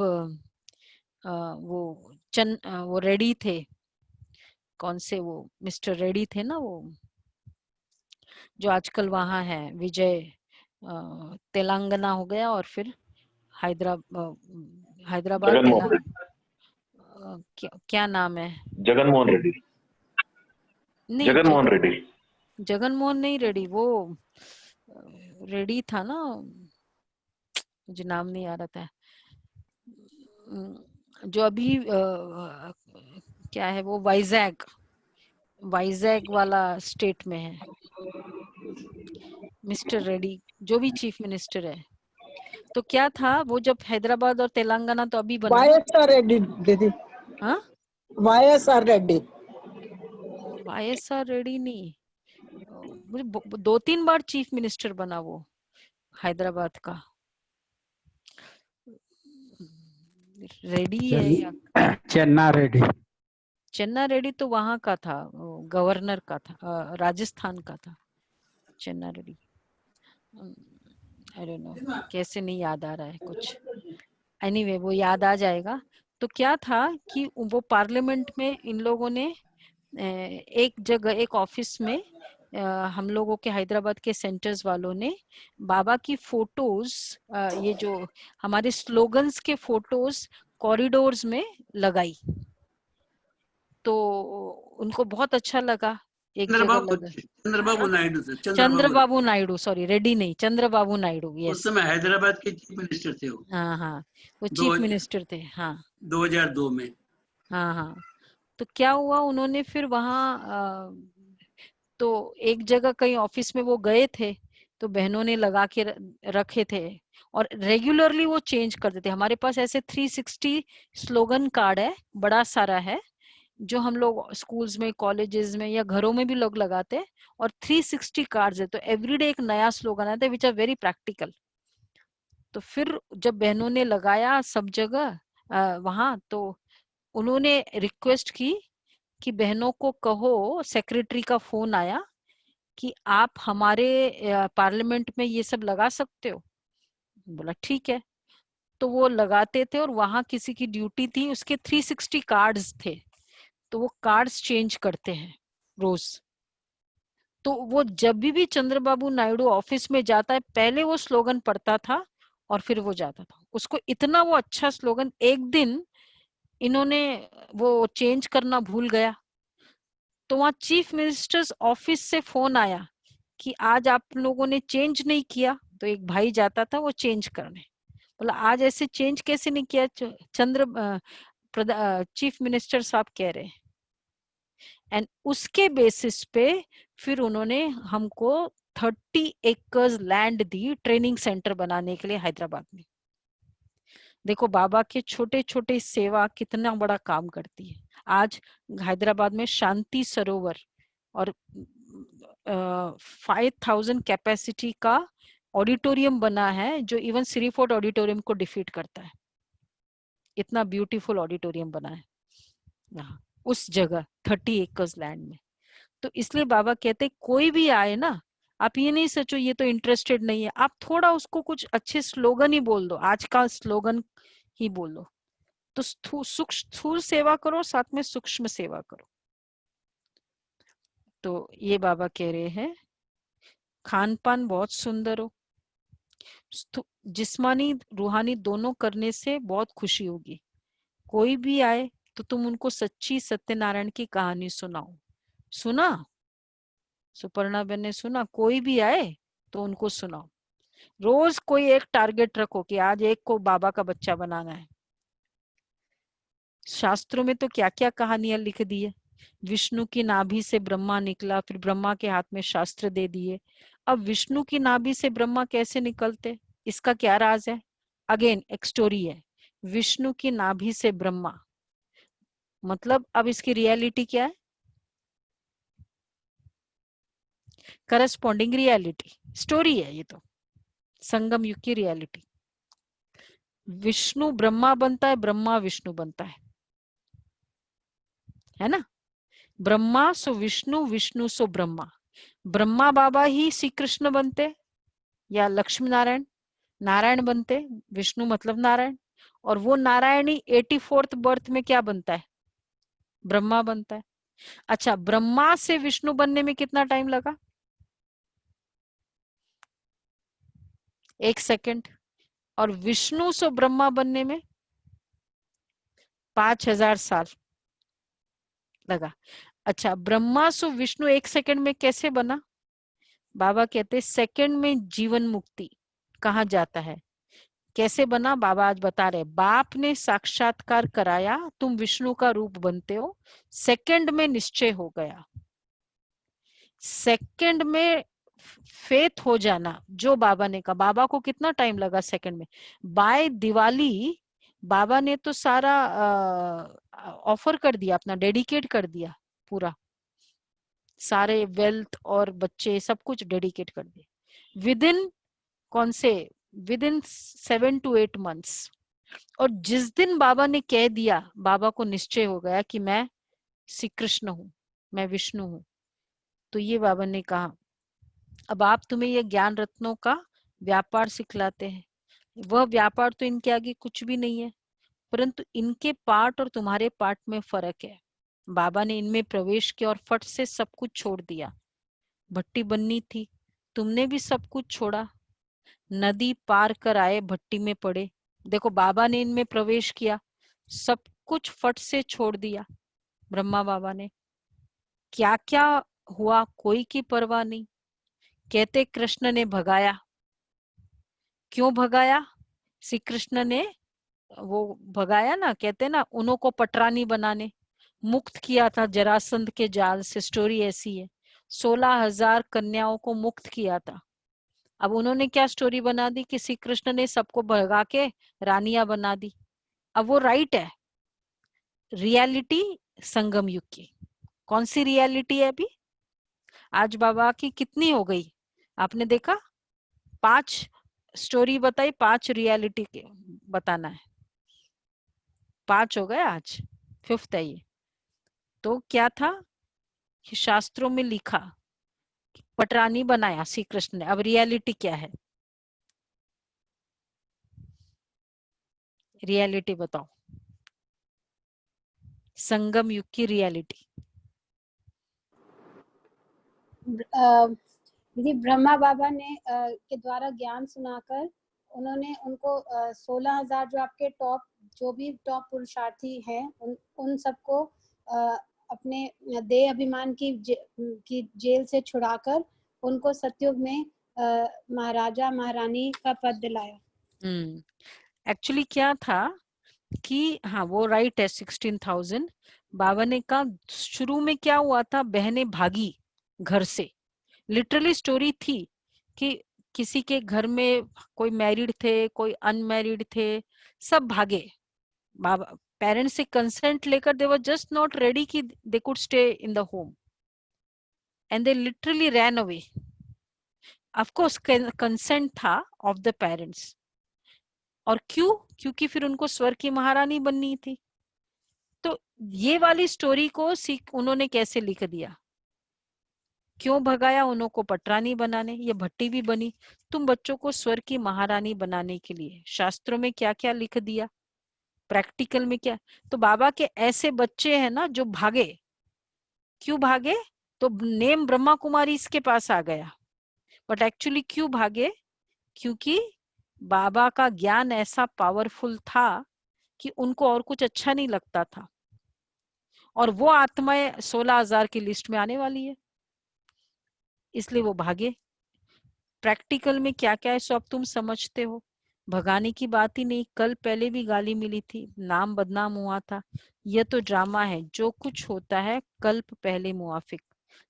वो रेड्डी थे, कौन से वो मिस्टर रेड्डी थे ना, वो जो आजकल वहां है विजय तेलंगाना हो गया और फिर हैदराबाद क्या नाम है? जगनमोहन रेड्डी। नहीं, जगनमोहन रेड्डी। जगनमोहन नहीं रेड्डी, वो रेडी था ना, मुझे नाम नहीं आ रहा था, जो अभी क्या है वो, वाइजैग वाला स्टेट में है, मिस्टर रेड्डी, जो भी चीफ मिनिस्टर है। तो क्या था वो, जब हैदराबाद और तेलंगाना तो अभी बना ना, YSR रेड्डी दीदी, हाँ YSR रेड्डी। YSR रेड्डी नहीं, मुझे 2-3 बार चीफ मिनिस्टर बना वो हैदराबाद का, रेड्डी है या चन्ना रेड्डी। चन्ना रेड्डी तो वहां का था, गवर्नर का था, राजस्थान का था चन्ना रेड्डी। आई डोंट नो कैसे नहीं याद आ रहा है कुछ, एनीवे वो याद आ जाएगा। तो क्या था कि वो पार्लियामेंट में इन लोगों ने एक जगह, एक ऑफिस में, हम लोगों के हैदराबाद के सेंटर्स वालों ने बाबा की फोटोज, ये जो हमारे स्लोगन्स के फोटोज कॉरिडोर्स में लगाई। तो उनको बहुत अच्छा लगा, एक जगह लगा। चंद्रबाबू नायडू से, चंद्रबाबू नायडू, सॉरी रेड्डी नहीं, चंद्रबाबू नायडू, उस यस। समय हैदराबाद के चीफ मिनिस्टर थे वो, हाँ हाँ, वो चीफ मिनिस्टर थे, हाँ 2002 में। हाँ हाँ। तो क्या हुआ, उन्होंने फिर वहाँ तो एक जगह कहीं ऑफिस में वो गए थे, तो बहनों ने लगा के रखे थे, और रेगुलरली वो चेंज करते थे। हमारे पास ऐसे 360 स्लोगन कार्ड है, बड़ा सारा है, जो हम लोग स्कूल्स में, कॉलेजेस में या घरों में भी लोग लगाते हैं, और 360 कार्ड्स है, तो एवरीडे एक नया स्लोगन आता है, विच आर वेरी प्रैक्टिकल। तो फिर जब बहनों ने लगाया सब जगह वहां, तो उन्होंने रिक्वेस्ट की कि बहनों को कहो, सेक्रेटरी का फोन आया कि आप हमारे पार्लियामेंट में ये सब लगा सकते हो। बोला ठीक है। तो वो लगाते थे, और वहां किसी की ड्यूटी थी, उसके 360 कार्ड्स थे, तो वो कार्ड्स चेंज करते हैं रोज। तो वो जब भी चंद्रबाबू नायडू ऑफिस में जाता है, पहले वो स्लोगन पढ़ता था और फिर वो जाता था। उसको इतना वो अच्छा स्लोगन, एक दिन इन्होंने वो चेंज करना भूल गया, तो वहां चीफ मिनिस्टर्स ऑफिस से फोन आया कि आज आप लोगों ने चेंज नहीं किया। तो एक भाई जाता था वो चेंज करने, बोला आज ऐसे चेंज कैसे नहीं किया, चीफ मिनिस्टर साहब कह रहे हैं। एंड उसके बेसिस पे फिर उन्होंने हमको 30 एकर्स लैंड दी ट्रेनिंग सेंटर बनाने के लिए हैदराबाद में। देखो बाबा के छोटे छोटे सेवा कितना बड़ा काम करती है। आज हैदराबाद में शांति सरोवर और 5000 कैपेसिटी का ऑडिटोरियम बना है, जो इवन सिरीफोर्ट ऑडिटोरियम को डिफीट करता है। इतना ब्यूटीफुल ऑडिटोरियम बना है यहाँ उस जगह 30 एकर्स लैंड में। तो इसलिए बाबा कहते कोई भी आए ना, आप ये नहीं सोचो ये तो इंटरेस्टेड नहीं है, आप थोड़ा उसको कुछ अच्छे स्लोगन ही बोल दो, आज का स्लोगन ही बोल दो, तो स्थूल सेवा करो, साथ में सूक्ष्म सेवा करो। तो ये बाबा कह रहे हैं, खान पान बहुत सुंदर हो, जिस्मानी रूहानी दोनों करने से बहुत खुशी होगी। कोई भी आए तो तुम उनको सच्ची सत्यनारायण की कहानी सुनाओ। सुना? सुपर्णा बहन ने सुना? कोई भी आए तो उनको सुनाओ। रोज कोई एक टारगेट रखो कि आज एक को बाबा का बच्चा बनाना है। शास्त्रों में तो क्या क्या कहानियां लिख दी है। विष्णु की नाभि से ब्रह्मा निकला, फिर ब्रह्मा के हाथ में शास्त्र दे दिए। अब विष्णु की नाभि से ब्रह्मा कैसे निकलते, इसका क्या राज है? अगेन एक स्टोरी है। विष्णु की नाभि से ब्रह्मा, मतलब अब इसकी रियलिटी क्या है? करस्पॉन्डिंग रियलिटी, स्टोरी है ये तो, संगम युग की रियलिटी। विष्णु ब्रह्मा बनता है, ब्रह्मा विष्णु बनता है ना। ब्रह्मा सो विष्णु, विष्णु सो ब्रह्मा। ब्रह्मा बाबा ही श्री कृष्ण बनते या लक्ष्मी नारायण, नारायण बनते, विष्णु मतलब नारायण, और वो नारायणी 84th बर्थ में क्या बनता है? ब्रह्मा बनता है। अच्छा, ब्रह्मा से विष्णु बनने में कितना टाइम लगा? 1 सेकंड। और विष्णु से ब्रह्मा बनने में 5000 साल लगा। अच्छा, ब्रह्मा से विष्णु 1 सेकंड में कैसे बना? बाबा कहते सेकंड में जीवन मुक्ति कहाँ जाता है, कैसे बना, बाबा आज बता रहे। बाप ने साक्षात्कार कराया, तुम विष्णु का रूप बनते हो, सेकंड में निश्चय हो गया। सेकंड में फेथ हो जाना, जो बाबा ने कहा। बाबा को कितना टाइम लगा सेकंड में? बाय दिवाली बाबा ने तो सारा ऑफर कर दिया, अपना डेडिकेट कर दिया, पूरा सारे वेल्थ और बच्चे सब कुछ डेडिकेट कर दिए विद इन कौन से, विद इन 7 to 8 months। और जिस दिन बाबा ने कह दिया, बाबा को निश्चय हो गया कि मैं श्री कृष्ण हूँ, मैं विष्णु हूँ, तो ये बाबा ने कहा अब आप तुम्हें ये ज्ञान रत्नों का व्यापार सिखलाते हैं। वह व्यापार तो इनके आगे कुछ भी नहीं है, परंतु इनके पार्ट और तुम्हारे पार्ट में फर्क है। बाबा ने इनमें प्रवेश किया और फट से सब कुछ छोड़ दिया। भट्टी बननी थी, तुमने भी सब कुछ छोड़ा, नदी पार कर आए, भट्टी में पड़े। देखो बाबा ने इनमें प्रवेश किया, सब कुछ फट से छोड़ दिया। ब्रह्मा बाबा ने क्या क्या हुआ कोई की परवाह नहीं। कहते कृष्ण ने भगाया, क्यों भगाया? श्री कृष्ण ने वो भगाया ना, कहते ना उन्हों को पटरानी बनाने, मुक्त किया था जरासंध के जाल से। स्टोरी ऐसी है, 16,000 कन्याओं को मुक्त किया था। अब उन्होंने क्या स्टोरी बना दी कि श्री कृष्ण ने सबको भगा के रानियां बना दी। अब वो राइट है? रियलिटी संगम युग की कौन सी रियलिटी है अभी? आज बाबा की कितनी हो गई आपने देखा? 5 स्टोरी बताई, 5 रियलिटी के बताना है, 5 हो गए, आज 5th है ये। तो क्या था कि शास्त्रों में लिखा, पटरानी बनाया श्री कृष्ण ने। अब रियलिटी क्या है? रियलिटी बताओ, संगम युग की रियलिटी। दीदी ब्रह्मा बाबा ने के द्वारा ज्ञान सुनाकर उन्होंने उनको 16,000 जो आपके टॉप, जो भी टॉप पुरुषार्थी हैं, उन सबको अपने देह अभिमान की जेल से छुड़ाकर उनको सतयुग में महाराजा महारानी का पद दिलाया। एक्चुअली क्या था कि हाँ वो राइट है, 16,000। बाबा ने कहा शुरू में क्या हुआ था, बहनें भागी घर से, लिटरली स्टोरी थी कि किसी के घर में कोई मैरिड थे, कोई अनमैरिड थे, सब भागे। बाबा पेरेंट्स से कंसेंट लेकर दे वर जस्ट नॉट रेडी कि they could stay in the home and they literally ran away. Of course consent था ऑफ द पेरेंट्स। और क्यों? क्योंकि फिर उनको स्वर्ग की महारानी बननी थी। तो ये वाली स्टोरी को उन्होंने कैसे लिख दिया, क्यों भगाया उनको पटरानी बनाने, ये भट्टी भी बनी। तुम बच्चों को स्वर्ग की महारानी बनाने के लिए शास्त्रों में क्या क्या लिख दिया, प्रैक्टिकल में क्या। तो बाबा के ऐसे बच्चे हैं ना जो भागे। क्यों भागे? तो नेम ब्रह्मा कुमारी इसके पास आ गया, बट एक्चुअली क्यों भागे? क्योंकि बाबा का ज्ञान ऐसा पावरफुल था कि उनको और कुछ अच्छा नहीं लगता था, और वो आत्माएं 16,000 की लिस्ट में आने वाली है, इसलिए वो भागे। प्रैक्टिकल में क्या क्या है सो अब तुम समझते हो, भगाने की बात ही नहीं। कल पहले भी गाली मिली थी, नाम बदनाम हुआ था। यह तो ड्रामा है, जो कुछ होता है कल्प पहले मुआफिक।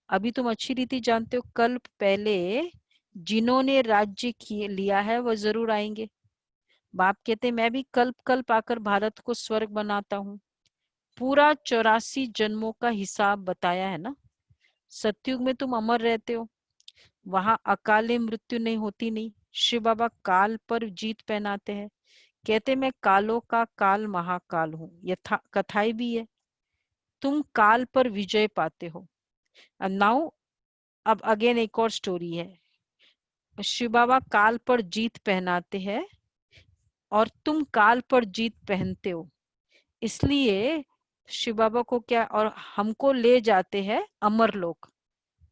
अभी तुम अच्छी रीति जानते हो, कल्प पहले जिन्होंने राज्य लिया है वह जरूर आएंगे। बाप कहते मैं भी कल्प कल्प आकर भारत को स्वर्ग बनाता हूँ। पूरा 84 जन्मों का हिसाब बताया है ना। सतयुग में तुम अमर रहते हो, वहां अकाले मृत्यु नहीं होती नहीं। शिव बाबा काल पर जीत पहनाते हैं, कहते मैं कालों का काल महाकाल हूँ। यथा कथाई भी है, तुम काल पर विजय पाते हो। नाउ अब अगेन एक और स्टोरी है। शिव बाबा काल पर जीत पहनाते हैं और तुम काल पर जीत पहनते हो, इसलिए शिव बाबा को क्या, और हमको ले जाते हैं अमर लोक।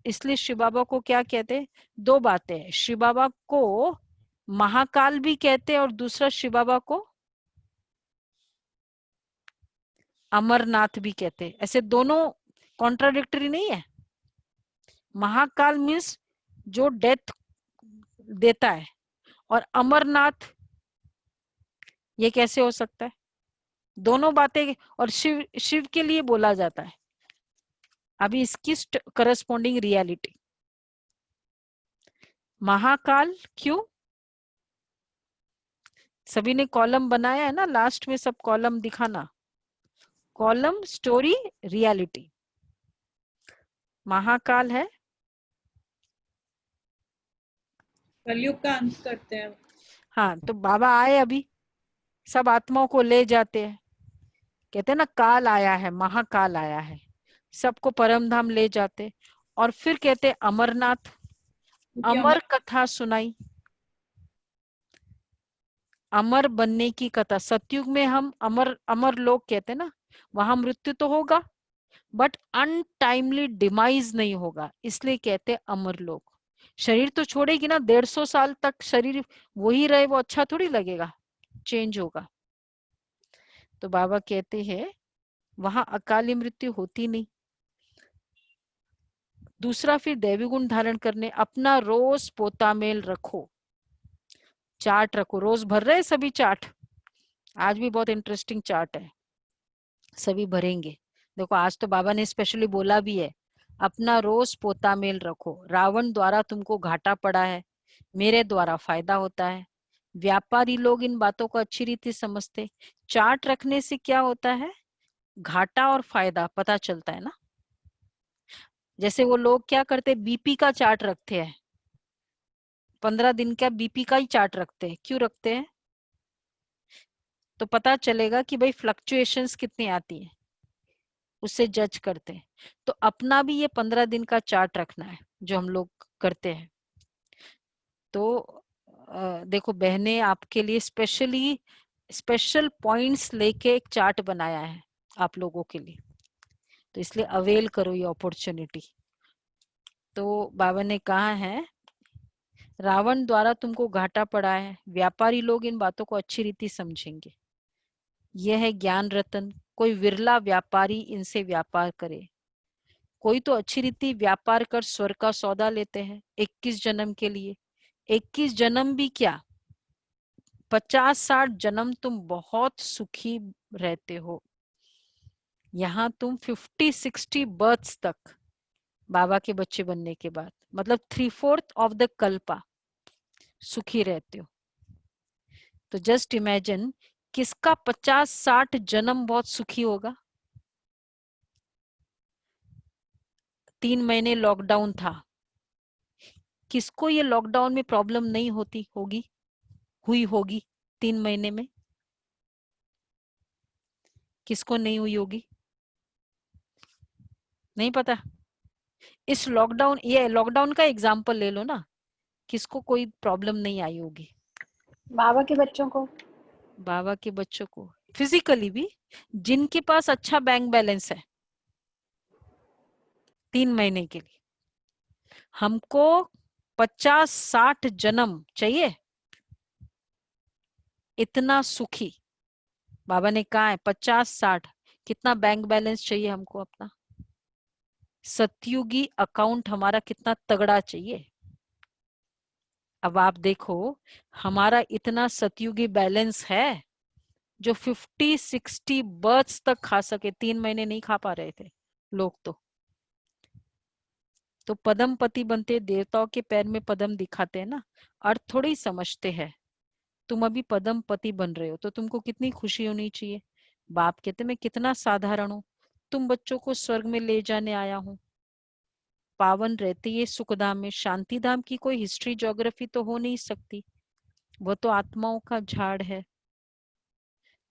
इसलिए शिव बाबा को क्या कहते हैं? 2 बातें हैं, शिव बाबा को महाकाल भी कहते हैं और दूसरा शिव बाबा को अमरनाथ भी कहते हैं। ऐसे दोनों कॉन्ट्राडिक्टरी नहीं है। महाकाल मीन्स जो डेथ देता है, और अमरनाथ, ये कैसे हो सकता है? दोनों बातें, और शिव शिव के लिए बोला जाता है। अभी इसकी करस्पॉन्डिंग रियलिटी, महाकाल क्यों? सभी ने कॉलम बनाया है ना, लास्ट में सब कॉलम दिखाना, कॉलम स्टोरी रियलिटी। महाकाल है, कलयुग का अंत करते हैं। हाँ, तो बाबा आए अभी, सब आत्माओं को ले जाते हैं, कहते हैं ना काल आया है, महाकाल आया है, सबको परम धाम ले जाते। और फिर कहते अमरनाथ, क्योंकि अमर कथा सुनाई, अमर बनने की कथा। सतयुग में हम अमर अमर लोग कहते हैं ना, वहां मृत्यु तो होगा बट अनटाइमली डिमाइज नहीं होगा, इसलिए कहते अमर लोग। शरीर तो छोड़ेगी ना, 150 साल तक शरीर वही रहे, वो अच्छा थोड़ी लगेगा, चेंज होगा। तो बाबा कहते हैं वहां अकाली मृत्यु होती नहीं। दूसरा, फिर दैवी गुण धारण करने, अपना रोज पोता मेल रखो, चार्ट रखो, रोज भर रहे सभी चार्ट। आज भी बहुत इंटरेस्टिंग चार्ट है, सभी भरेंगे। देखो आज तो बाबा ने स्पेशली बोला भी है, अपना रोज पोता मेल रखो। रावण द्वारा तुमको घाटा पड़ा है, मेरे द्वारा फायदा होता है। व्यापारी लोग इन बातों को अच्छी रीति समझते। चार्ट रखने से क्या होता है, घाटा और फायदा पता चलता है ना। जैसे वो लोग क्या करते, बीपी का चार्ट रखते हैं, 15 दिन का बीपी का ही चार्ट रखते हैं। क्यों रखते हैं? तो पता चलेगा कि भाई फ्लक्चुएशंस कितनी आती है, उससे जज करते हैं। तो अपना भी ये 15 दिन का चार्ट रखना है, जो हम लोग करते हैं। तो देखो बहनें, आपके लिए स्पेशली स्पेशल पॉइंट्स लेके एक चार्ट बनाया है आप लोगों के लिए, तो इसलिए अवेल करो ये अपॉर्चुनिटी। तो बाबा ने कहा है रावण द्वारा तुमको घाटा पड़ा है, व्यापारी लोग इन बातों को अच्छी रीति समझेंगे। यह है ज्ञान रतन, कोई विरला व्यापारी इनसे व्यापार करे। कोई तो अच्छी रीति व्यापार कर स्वर्ग का सौदा लेते हैं 21 जन्म के लिए। 21 जन्म भी क्या, 50-60 जन्म तुम बहुत सुखी रहते हो। यहाँ तुम 50-60 बर्थ्स तक बाबा के बच्चे बनने के बाद, मतलब 3/4 ऑफ द कल्पा सुखी रहते हो। तो जस्ट इमेजिन, किसका 50-60 जन्म बहुत सुखी होगा। 3 महीने लॉकडाउन था, किसको ये लॉकडाउन में प्रॉब्लम नहीं होती होगी, हुई होगी 3 महीने में? किसको नहीं हुई होगी? नहीं पता। इस लॉकडाउन, ये लॉकडाउन का एग्जांपल ले लो ना, किसको कोई प्रॉब्लम नहीं आई होगी? बाबा के बच्चों को। बाबा के बच्चों को, फिजिकली भी, जिनके पास अच्छा बैंक बैलेंस है 3 महीने के लिए। हमको 50-60 जन्म चाहिए इतना सुखी। बाबा ने कहा है 50-60, कितना बैंक बैलेंस चाहिए हमको अपना, सतयुगी अकाउंट हमारा कितना तगड़ा चाहिए। अब आप देखो, हमारा इतना सतयुगी बैलेंस है जो 50-60 बर्थ्स तक खा सके। 3 महीने नहीं खा पा रहे थे लोग तो पद्मपति बनते, देवताओं के पैर में पद्म दिखाते हैं ना, अर्थ थोड़ी समझते हैं। तुम अभी पद्मपति बन रहे हो तो तुमको कितनी खुशी होनी चाहिए। बाप कहते मैं कितना साधारण हूँ, तुम बच्चों को स्वर्ग में ले जाने आया हूँ। पावन रहते ये सुखधाम में, शांति धाम की कोई हिस्ट्री ज्योग्राफी तो हो नहीं सकती, वो तो आत्माओं का झाड़ है।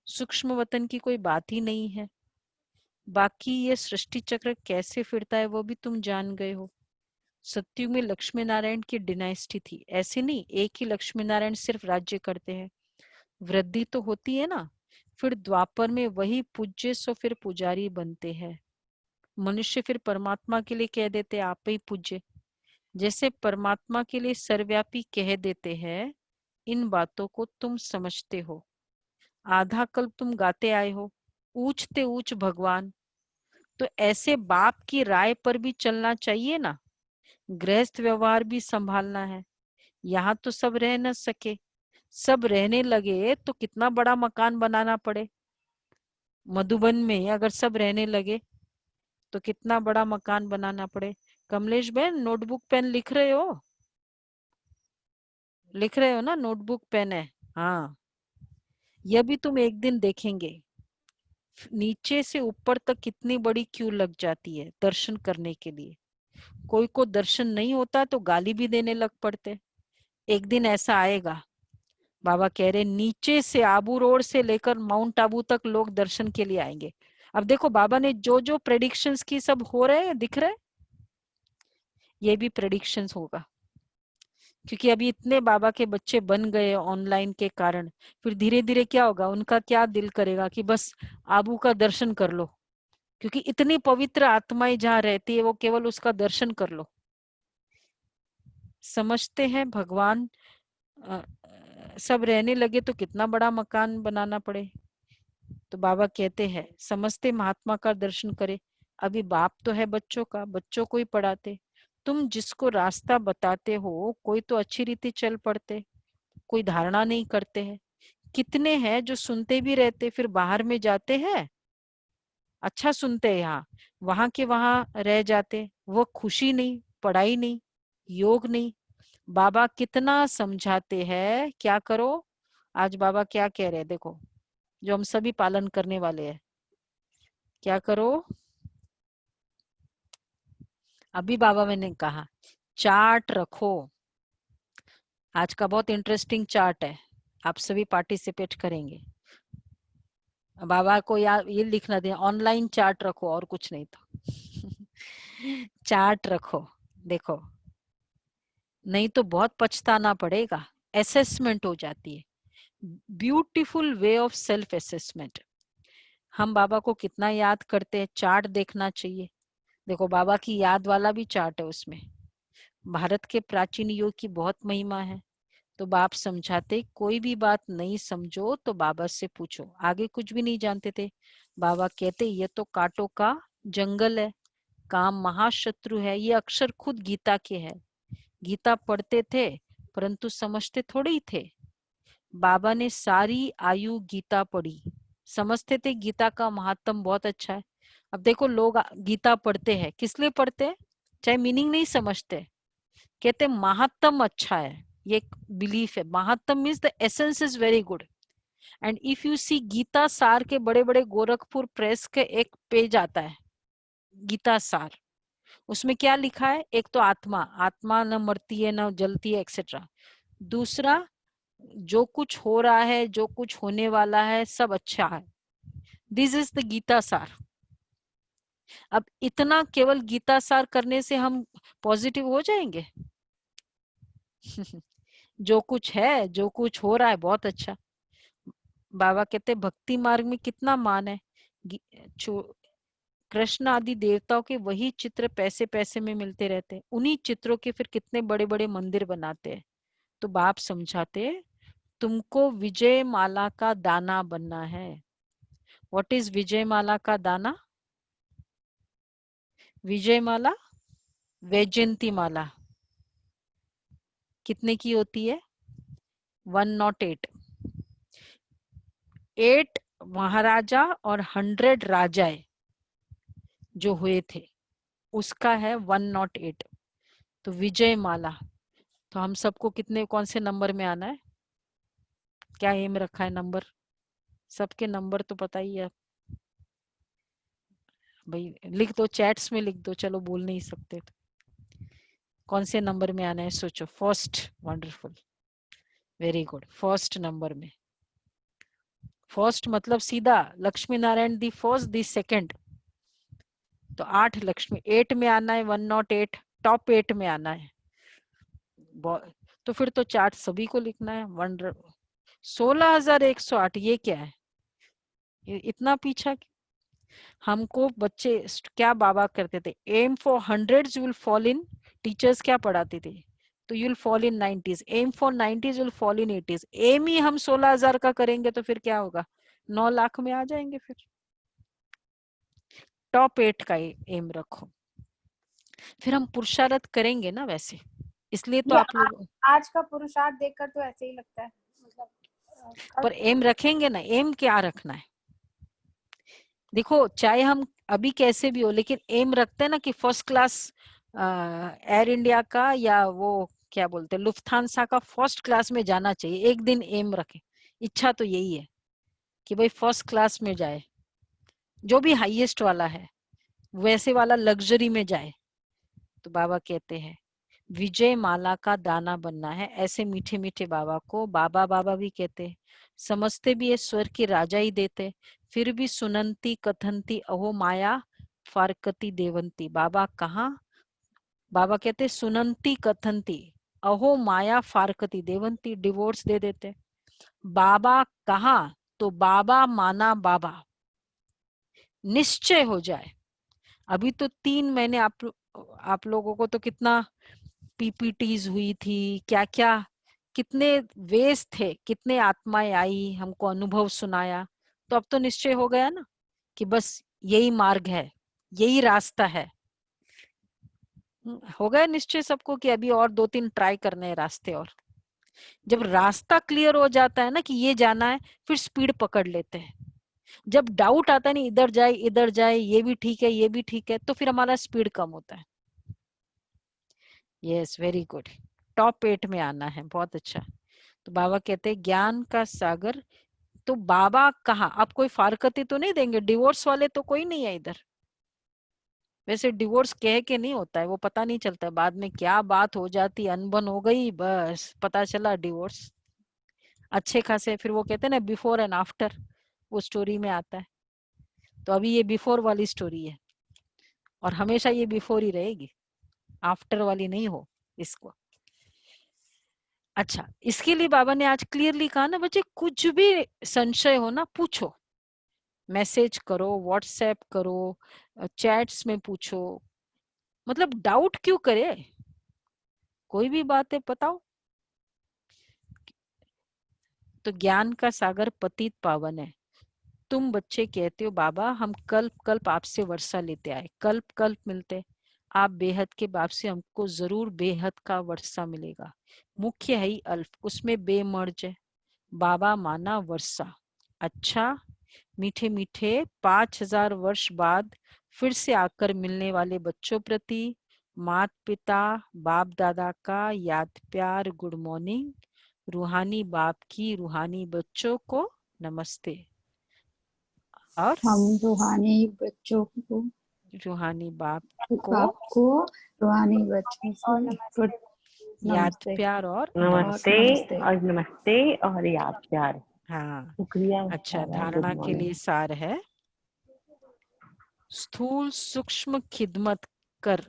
सूक्ष्म वतन की कोई बात ही नहीं है। बाकी ये सृष्टि चक्र कैसे फिरता है वो भी तुम जान गए हो। सतयुग में लक्ष्मी नारायण की डिनाइस्टी थी, ऐसे नहीं एक ही लक्ष्मी नारायण सिर्फ राज्य करते हैं, वृद्धि तो होती है ना। फिर द्वापर में वही पूज्य सो फिर पुजारी बनते हैं। मनुष्य फिर परमात्मा के लिए कह देते आप ही पूज्य, जैसे परमात्मा के लिए सर्वव्यापी कह देते हैं। इन बातों को तुम समझते हो। आधा कल्प तुम गाते आए हो ऊंचते ऊंच भगवान, तो ऐसे बाप की राय पर भी चलना चाहिए ना। गृहस्थ व्यवहार भी संभालना है। यहाँ तो सब रह न सके, सब रहने लगे तो कितना बड़ा मकान बनाना पड़े। मधुबन में अगर सब रहने लगे तो कितना बड़ा मकान बनाना पड़े। कमलेश बहन, नोटबुक पेन लिख रहे हो? लिख रहे हो ना? नोटबुक पेन है? हाँ, यह भी तुम एक दिन देखेंगे। नीचे से ऊपर तक कितनी बड़ी क्यू लग जाती है दर्शन करने के लिए। कोई को दर्शन नहीं होता तो गाली भी देने लग पड़ते। एक दिन ऐसा आएगा, बाबा कह रहे नीचे से आबू रोड से लेकर माउंट आबू तक लोग दर्शन के लिए आएंगे। अब देखो बाबा ने जो जो प्रेडिक्शंस की सब हो रहे हैं, दिख रहे, ये भी प्रेडिक्शंस होगा। क्योंकि अभी इतने बाबा के बच्चे बन गए ऑनलाइन के कारण, फिर धीरे धीरे क्या होगा, उनका क्या दिल करेगा कि बस आबू का दर्शन कर लो, क्योंकि इतनी पवित्र आत्माएं जहाँ रहती है वो केवल उसका दर्शन कर लो। समझते हैं भगवान सब रहने लगे तो कितना बड़ा मकान बनाना पड़े। तो बाबा कहते हैं समझते महात्मा का दर्शन करे। अभी बाप तो है बच्चों का, बच्चों को ही पढ़ाते। तुम जिसको रास्ता बताते हो कोई तो अच्छी रीति चल पड़ते, कोई धारणा नहीं करते हैं। कितने हैं जो सुनते भी रहते फिर बाहर में जाते हैं, अच्छा सुनते हैं यहाँ, वहां के वहां रह जाते। वो खुशी नहीं, पढ़ाई नहीं, योग नहीं। बाबा कितना समझाते हैं, क्या करो। आज बाबा क्या कह रहे हैं देखो, जो हम सभी पालन करने वाले हैं। क्या करो, अभी बाबा मैंने कहा चार्ट रखो। आज का बहुत इंटरेस्टिंग चार्ट है, आप सभी पार्टिसिपेट करेंगे। बाबा को यार ये लिखना दे, ऑनलाइन चार्ट रखो और कुछ नहीं तो चार्ट रखो। देखो नहीं तो बहुत पछताना पड़ेगा। असेसमेंट हो जाती है, beautiful way of self assessment. हम बाबा को कितना याद करते हैं, चार्ट देखना चाहिए। देखो बाबा की याद वाला भी चार्ट है उसमें। भारत के प्राचीन युग की बहुत महिमा है। तो बाप समझाते कोई भी बात नहीं समझो तो बाबा से पूछो। आगे कुछ भी नहीं जानते थे, बाबा कहते ये तो कांटों का जंगल है, काम महाशत्रु है। ये अक्षर खुद गीता के है। गीता पढ़ते थे परंतु समझते थोड़े ही थे। बाबा ने सारी आयु गीता पढ़ी, समझते थे गीता का महात्म बहुत अच्छा है। अब देखो लोग गीता पढ़ते हैं, किस लिए पढ़ते हैं? चाहे मीनिंग नहीं समझते, कहते महात्म अच्छा है। ये एक बिलीफ है, महात्म means the essence is very good. And if you see Gita सार के बड़े बड़े गोरखपुर प्रेस के एक पेज आता है गीता सार, उसमें क्या लिखा है? एक तो आत्मा, आत्मा न मरती है न जलती है एक्सेट्रा। दूसरा जो कुछ हो रहा है, जो कुछ होने वाला है, सब अच्छा है। दिस इज द गीता सार। अब इतना केवल गीता सार करने से हम पॉजिटिव हो जाएंगे? जो कुछ है, जो कुछ हो रहा है बहुत अच्छा। बाबा कहते भक्ति मार्ग में कितना मान है। कृष्ण आदि देवताओं के वही चित्र पैसे पैसे में मिलते रहते हैं, उन्हीं चित्रों के फिर कितने बड़े बड़े मंदिर बनाते हैं। तो बाप समझाते तुमको विजय माला का दाना बनना है। व्हाट इज विजय माला का दाना? विजय माला, वैजयंती माला कितने की होती है? 108। 8 महाराजा और 100 राजाएं जो हुए थे उसका है 108। तो विजय माला। तो हम सबको कितने, कौन से नंबर में आना है? क्या एम रखा है नंबर? सबके नंबर तो पता ही है भाई, लिख दो, चैट्स में लिख दो, चलो बोल नहीं सकते तो। कौन से नंबर में आना है सोचो। First, wonderful, very good, first number में। फर्स्ट मतलब सीधा Lakshmi Narayan the first, the second. तो 8 लक्ष्मी, 8 में आना है, 108 टॉप 8 में आना है। तो फिर तो चार्ट सभी को लिखना है। वंडर 16,108, ये क्या है? ये इतना पीछा? हमको बच्चे क्या बाबा करते थे, aim for 100s you will fall in. Teachers क्या पढ़ाते थे? तो you will fall in 90s, aim for 90s you will fall in 80s। एम ही हम 16,000 का करेंगे तो फिर क्या होगा? 9 लाख में आ जाएंगे। फिर टॉप 8 का एम रखो। फिर हम पुरुषार्थ करेंगे ना वैसे, इसलिए तो ये आप लोग आज का पुरुषार्थ देखकर तो ऐसे ही लगता है, मतलब पर एम रखेंगे ना, एम क्या रखना है। देखो चाहे हम अभी कैसे भी हो, लेकिन एम रखते हैं ना कि फर्स्ट क्लास एयर इंडिया का या वो क्या बोलते हैं लुफ्थांसा का फर्स्ट क्लास में जाना चाहिए, एक दिन एम रखे। इच्छा तो यही है कि भाई फर्स्ट क्लास में जाए, जो भी हाईएस्ट वाला है वैसे वाला लग्जरी में जाए। तो बाबा कहते हैं विजय माला का दाना बनना है। ऐसे मीठे मीठे बाबा को बाबा बाबा भी कहते, समझते भी है स्वर की राजा ही देते, फिर भी सुनंती कथनती अहो माया फारकती देवंती। बाबा कहाँ, बाबा कहते सुनंती कथनती अहो माया फारकती देवंती, डिवोर्स दे देते। बाबा कहाँ, तो बाबा माना बाबा, निश्चय हो जाए। अभी तो 3 महीने आप लोगों को तो कितना पीपीटीज हुई थी, क्या क्या कितने वेस थे, कितने आत्माएं आई हमको अनुभव सुनाया। तो अब तो निश्चय हो गया ना कि बस यही मार्ग है, यही रास्ता है। हो गया निश्चय सबको कि अभी और 2-3 ट्राई करने हैं रास्ते। और जब रास्ता क्लियर हो जाता है ना कि ये जाना है, फिर स्पीड पकड़ लेते हैं। जब डाउट आता है नहीं इधर जाए ये भी ठीक है ये भी ठीक है, तो फिर हमारा स्पीड कम होता है। यस वेरी गुड, टॉप 8 में आना है, बहुत अच्छा। तो बाबा कहते हैं ज्ञान का सागर। तो बाबा कहाँ, आप कोई फारकती तो नहीं देंगे, डिवोर्स वाले तो कोई नहीं है इधर। वैसे डिवोर्स कह के नहीं होता है, वो पता नहीं चलता है बाद में क्या बात हो जाती, अनबन हो गई, बस पता चला डिवोर्स। अच्छे खासे फिर वो कहते हैं ना बिफोर एंड आफ्टर, वो स्टोरी में आता है। तो अभी ये बिफोर वाली स्टोरी है और हमेशा ये बिफोर ही रहेगी, आफ्टर वाली नहीं हो इसको। अच्छा, इसके लिए बाबा ने आज क्लियरली कहा ना बच्चे, कुछ भी संशय हो ना पूछो, मैसेज करो, व्हाट्सएप करो, चैट्स में पूछो। मतलब डाउट क्यों करे, कोई भी बात है बताओ। तो ज्ञान का सागर पतित पावन है। तुम बच्चे कहते हो बाबा हम कल्प कल्प आपसे वर्षा लेते आए, कल्प कल्प मिलते, आप बेहद के बाप से हमको जरूर बेहद का वर्षा मिलेगा। मुख्य है ही अल्प, उसमें बेमर्ज है। बाबा माना वर्षा। अच्छा, मीठे मीठे 5000 वर्ष बाद फिर से आकर मिलने वाले बच्चों प्रति मात पिता बाप दादा का याद प्यार, गुड मॉर्निंग। रूहानी बाप की रूहानी बच्चों को नमस्ते। और हम रूहानी बच्चों को, रूहानी बाप बाप को रूहानी बच्चों से गुड याद नमस्ते प्यार और नमस्ते नमस्ते। और नमस्ते और याद प्यार। हाँ शुक्रिया अच्छा, सारा, गुड धारणा के लिए मॉर्निंग। सार है, स्थूल सूक्ष्म खिदमत कर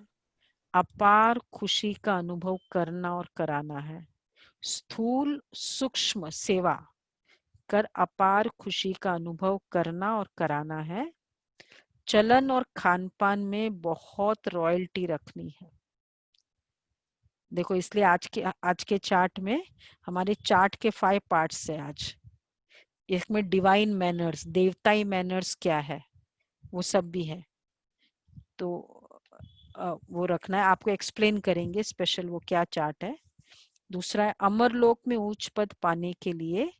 अपार खुशी का अनुभव करना और कराना है। स्थूल सूक्ष्म सेवा कर अपार खुशी का अनुभव करना और कराना है। चलन और खान पान में बहुत रॉयल्टी रखनी है। देखो इसलिए आज के चार्ट में, हमारे चार्ट के 5 पार्ट्स है आज। इसमें डिवाइन मैनर्स, देवताई मैनर्स क्या है वो सब भी है। तो वो रखना है, आपको एक्सप्लेन करेंगे स्पेशल वो क्या चार्ट है। दूसरा है अमर लोक में उच्च पद पाने के लिए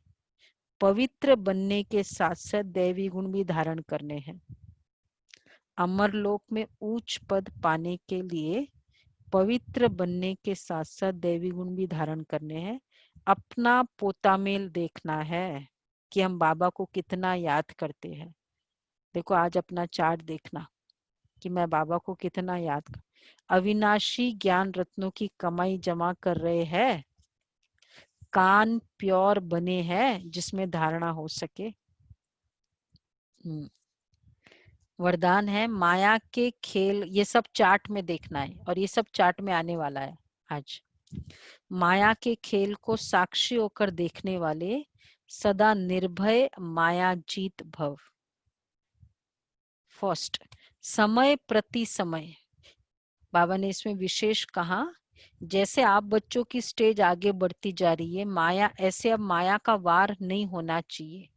पवित्र बनने के साथ साथ दैवी गुण भी धारण करने हैं। अमर लोक में उच्च पद पाने के लिए पवित्र बनने के साथ साथ दैवी गुण भी धारण करने हैं। अपना पोतामेल देखना है कि हम बाबा को कितना याद करते हैं। देखो आज अपना चार्ट देखना कि मैं बाबा को कितना याद कर, अविनाशी ज्ञान रत्नों की कमाई जमा कर रहे हैं, कान प्योर बने हैं जिसमें धारणा हो सके। वरदान है माया के खेल, ये सब चार्ट में देखना है और ये सब चार्ट में आने वाला है आज। माया के खेल को साक्षी होकर देखने वाले सदा निर्भय माया जीत भव। फर्स्ट, समय प्रति समय, बाबा ने इसमें विशेष कहा जैसे आप बच्चों की स्टेज आगे बढ़ती जा रही है माया, ऐसे अब माया का वार नहीं होना चाहिए।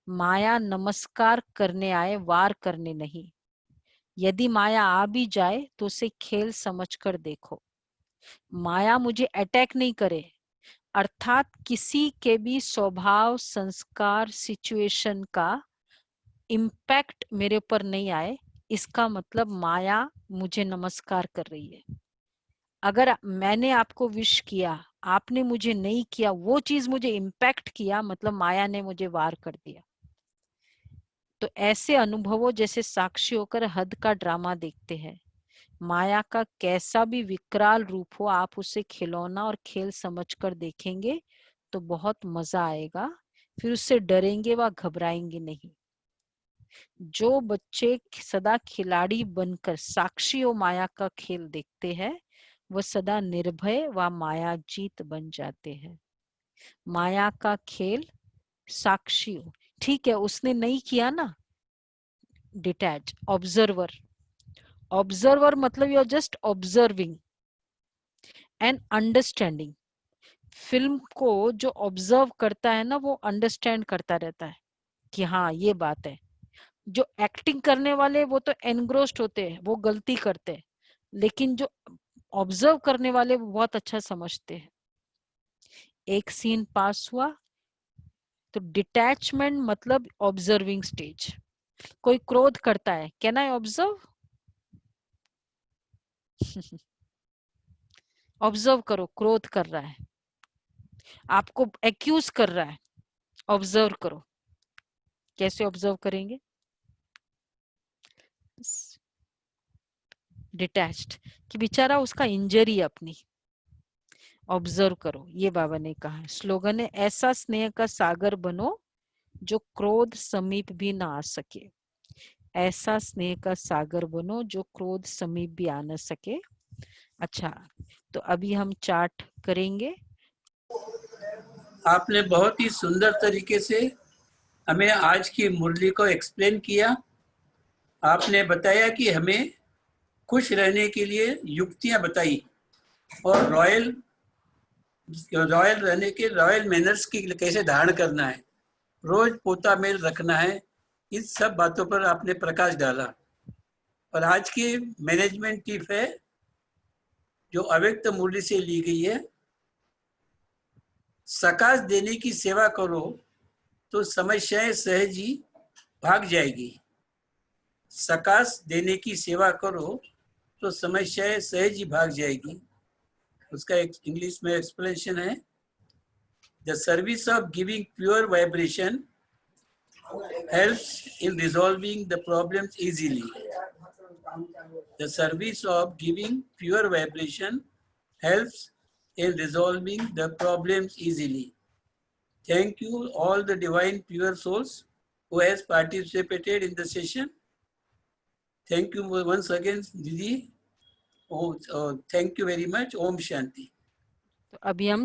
माया नमस्कार करने आए, वार करने नहीं। यदि माया आ भी जाए तो उसे खेल समझकर देखो। माया मुझे अटैक नहीं करे, अर्थात किसी के भी स्वभाव, संस्कार, सिचुएशन का इम्पैक्ट मेरे पर नहीं आए, इसका मतलब माया मुझे नमस्कार कर रही है। अगर मैंने आपको विश किया, आपने मुझे नहीं किया, वो चीज मुझे इम्पैक्ट किया, मतलब माया ने मुझे वार कर दिया। तो ऐसे अनुभवों जैसे साक्षी होकर हद का ड्रामा देखते हैं। माया का कैसा भी विकराल रूप हो, आप उसे खिलौना और खेल समझकर देखेंगे तो बहुत मजा आएगा, फिर उससे डरेंगे व घबराएंगे नहीं। जो बच्चे सदा खिलाड़ी बनकर साक्षी और माया का खेल देखते हैं, वह सदा निर्भय व मायाजीत बन जाते हैं। माया का खेल साक्षी हो, ठीक है, उसने नहीं किया ना, डिटैच, ऑब्जर्वर। ऑब्जर्वर मतलब you are just observing and understanding. Film को जो ऑब्जर्व करता है ना, वो अंडरस्टैंड करता रहता है कि हाँ ये बात है। जो एक्टिंग करने वाले वो तो एनग्रोस्ड होते हैं, वो गलती करते हैं, लेकिन जो ऑब्जर्व करने वाले वो बहुत अच्छा समझते हैं। एक सीन पास हुआ तो डिटैचमेंट मतलब ऑब्जर्विंग स्टेज। कोई क्रोध करता है, कैन आई ऑब्जर्व? ऑब्जर्व करो, क्रोध कर रहा है, आपको एक्यूज कर रहा है, ऑब्जर्व करो। कैसे ऑब्जर्व करेंगे? डिटैच्ड, कि बेचारा उसका इंजरी अपनी, ऑब्जर्व करो, ये बाबा ने कहा। स्लोगन है, ऐसा स्नेह का सागर बनो जो क्रोध समीप भी ना आ सके। ऐसा स्नेह का सागर बनो जो क्रोध समीप भी आ न सके। अच्छा, तो अभी हम चार्ट करेंगे। आपने बहुत ही सुंदर तरीके से हमें आज की मुरली को एक्सप्लेन किया। आपने बताया कि हमें खुश रहने के लिए युक्तियां बताई और रॉयल रहने के रॉयल मैनर्स की कैसे धारण करना है, रोज पोता मेल रखना है, इस सब बातों पर आपने प्रकाश डाला। और आज की मैनेजमेंट टिप है जो अव्यक्त मुरली से ली गई है, सकाश देने की सेवा करो तो समस्याएं सहज ही भाग जाएगी। सकाश देने की सेवा करो तो समस्याएं सहज ही भाग जाएगी। उसका एक इंग्लिश में एक्सप्लेनेशन है, the service of giving pure vibration helps in resolving the problems easily. The service of giving pure vibration helps in resolving the problems easily. Thank you all the divine pure souls who has participated in the session. Thank you once again, Didi. Oh, thank you very much. Om Shanti. तो अभी हम